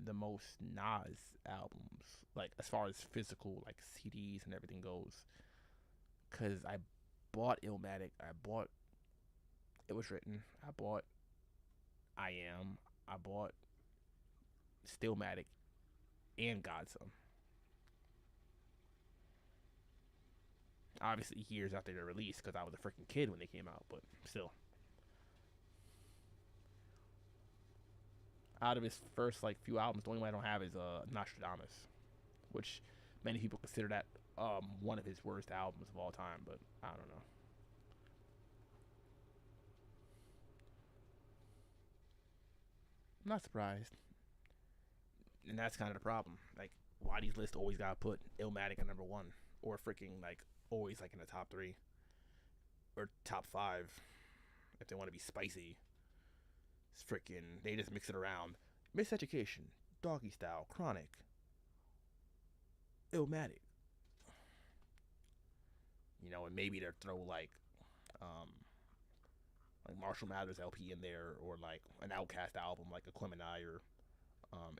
[SPEAKER 1] the most Nas albums, like as far as physical, like CDs and everything goes. Cause I bought Illmatic, I bought It Was Written, I bought I Am, I bought Stillmatic, and Godson. Obviously, years after their release, because I was a freaking kid when they came out, but still. Out of his first like few albums, the only one I don't have is Nostradamus, which many people consider that one of his worst albums of all time, but I don't know. I'm not surprised, and that's kind of the problem. Like, why these lists always gotta put Illmatic at number 1, or freaking like always like in the top 3 or top 5 if they want to be spicy. It's freaking, they just mix it around. Miseducation, Doggy Style, Chronic, Illmatic. And maybe they'll throw like Marshall Mathers LP in there, or like an Outcast album like Aquemini or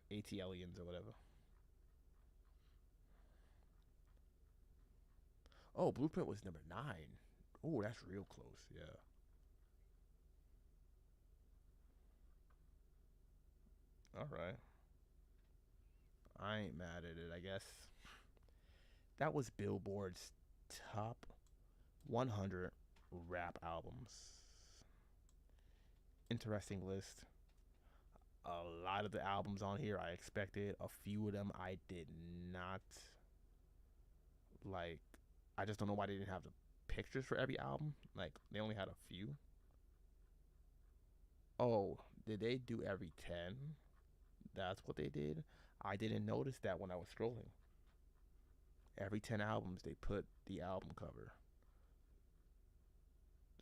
[SPEAKER 1] AT Aliens or whatever. Oh, Blueprint was number 9. Oh, that's real close. Yeah. All right. I ain't mad at it, I guess. That was Billboard's top 100 rap albums. Interesting list. A lot of the albums on here I expected. A few of them I did not like. I just don't know why they didn't have the pictures for every album. Like they only had a few. Oh, did they do every 10? That's what they did. I didn't notice that when I was scrolling. Every 10 albums, they put the album cover.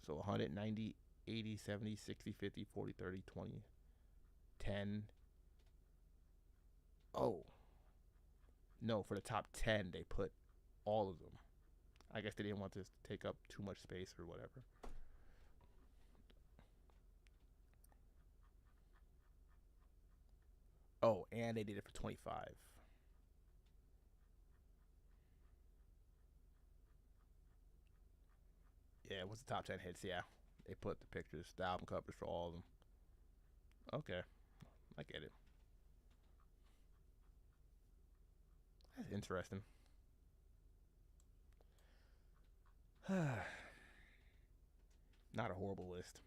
[SPEAKER 1] So 190, 80, 70, 60, 50, 40, 30, 20, 10. Oh, no, for the top 10, they put all of them. I guess they didn't want to take up too much space or whatever. Oh, and they did it for 25. Yeah, what's the top 10 hits? Yeah, they put the pictures, the album covers for all of them. Okay, I get it. That's interesting. Not a horrible list.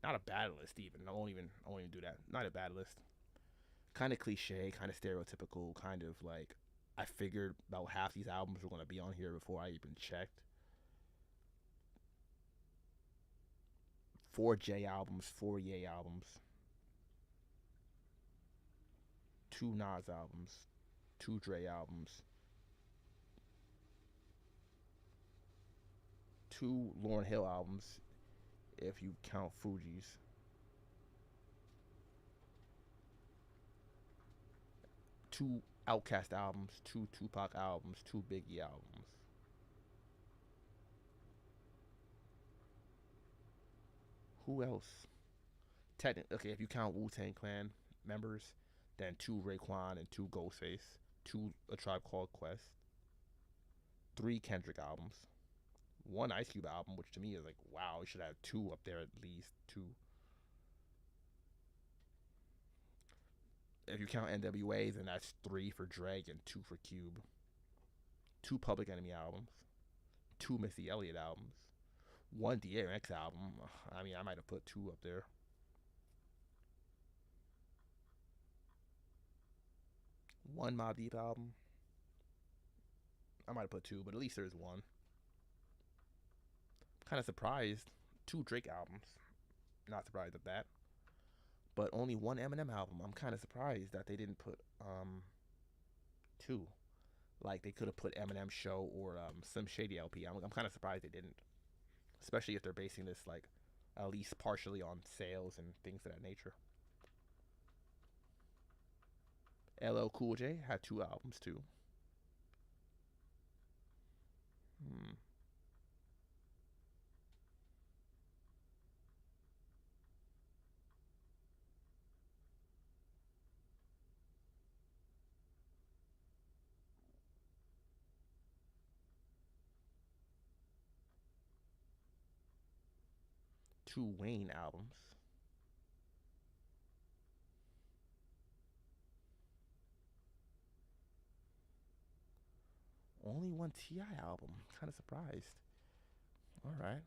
[SPEAKER 1] Not a bad list even. I won't even do that. Not a bad list. Kind of cliche, kind of stereotypical, kind of like I figured about half these albums were gonna be on here before I even checked. Four J albums, four Ye albums, two Nas albums, two Dre albums, two Lauryn Hill albums, if you count Fuji's, two Outkast albums, two Tupac albums, two Biggie albums. Who else? Technically, okay, if you count Wu Tang Clan members, then two Raekwon and two Ghostface, two A Tribe Called Quest, three Kendrick albums, one Ice Cube album, which to me is like, wow, you should have two up there at least. Two. If you count NWA, then that's three for Drake and two for Cube. Two Public Enemy albums, two Missy Elliott albums, one DMX album. I mean, I might have put two up there. One Mobb Deep album. I might have put two, but at least there's one. Kind of surprised. Two Drake albums. Not surprised at that. But only one Eminem album. I'm kind of surprised that they didn't put two. Like they could have put Eminem Show or some Shady LP. I'm kind of surprised they didn't, especially if they're basing this like at least partially on sales and things of that nature. LL Cool J had two albums too. Hmm. Two Wayne albums. Only one Ti album. Kind of surprised. All right.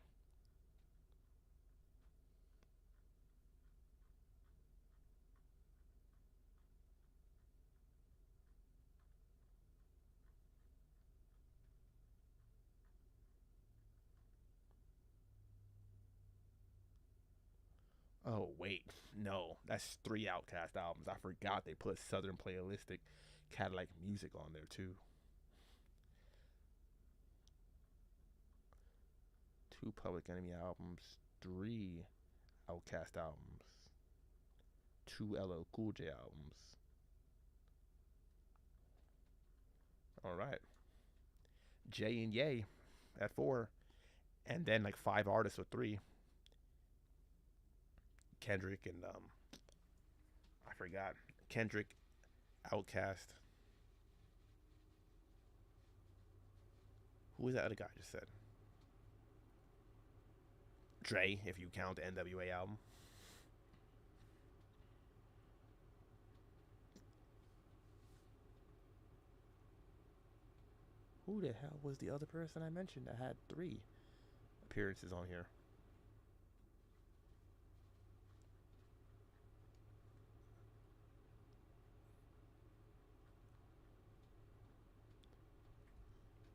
[SPEAKER 1] Oh wait, no, that's three Outkast albums. I forgot they put Southern Playalistic Cadillac Music on there too. Two Public Enemy albums, three Outkast albums, two LL Cool J albums. All right, J and Ye at four, and then like five artists with three. Kendrick and I forgot Kendrick, Outkast. Who was that other guy I just said? Dre, if you count the NWA album. Who the hell was the other person I mentioned that had three appearances on here?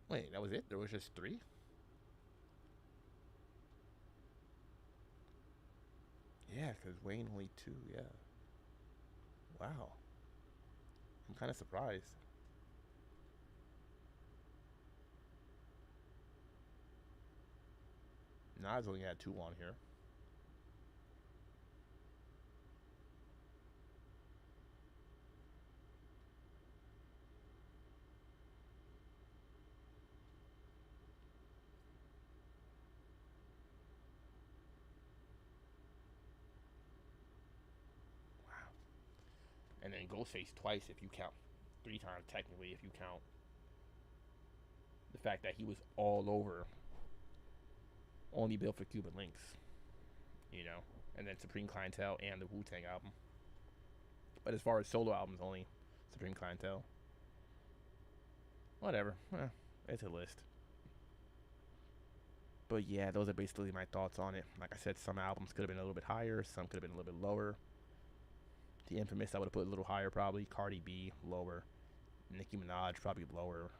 [SPEAKER 1] Wait, that was it? There was just three? Yeah, because Wayne only two. Yeah. Wow. I'm kind of surprised. Nas only had two on here. And then Ghostface twice if you count. Three times technically if you count the fact that he was all over Only Built for Cuban Links, you know, and then Supreme Clientele and the Wu Tang album. But as far as solo albums, only Supreme Clientele. Whatever. It's a list. But yeah, those are basically my thoughts on it. Like I said, some albums could have been a little bit higher, some could have been a little bit lower. The Infamous I would have put a little higher probably. Cardi B lower. Nicki Minaj probably lower.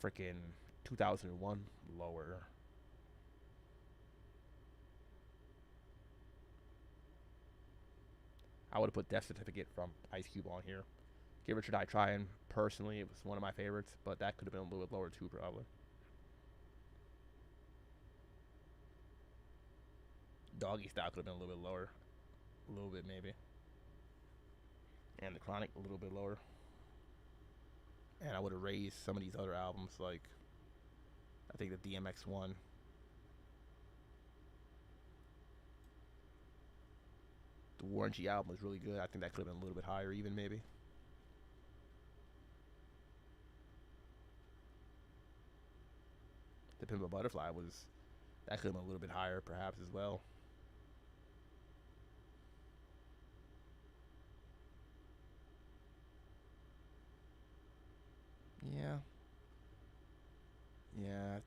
[SPEAKER 1] Freaking 2001 lower. I would have put Death Certificate from Ice Cube on here. Get Rich or Die Trying, personally, it was one of my favorites, but that could have been a little bit lower too, probably. Doggy Style could have been a little bit lower. A little bit, maybe. And The Chronic, a little bit lower. And I would have raised some of these other albums, like, I think the DMX one. The Warren G album was really good. I think that could have been a little bit higher, even, maybe. The Pimp a Butterfly was, that could have been a little bit higher, perhaps, as well. Yeah. Yeah,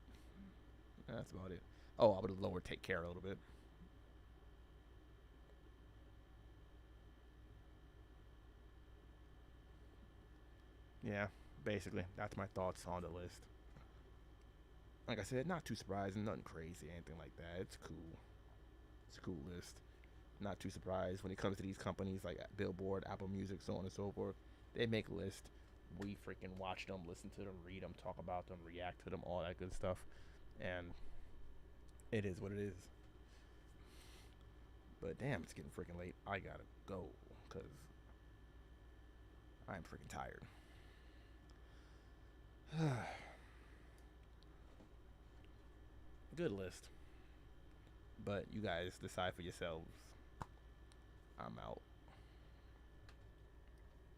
[SPEAKER 1] that's about it. Oh, I would have lowered Take Care a little bit. Yeah, basically, that's my thoughts on the list. Like I said, not too surprising, nothing crazy, anything like that. It's cool. It's a cool list. Not too surprised when it comes to these companies like Billboard, Apple Music, so on and so forth. They make a list. We freaking watch them, listen to them, read them, talk about them, react to them, all that good stuff. And it is what it is. But damn, it's getting freaking late. I gotta go because I'm freaking tired. Good list. But you guys decide for yourselves. I'm out.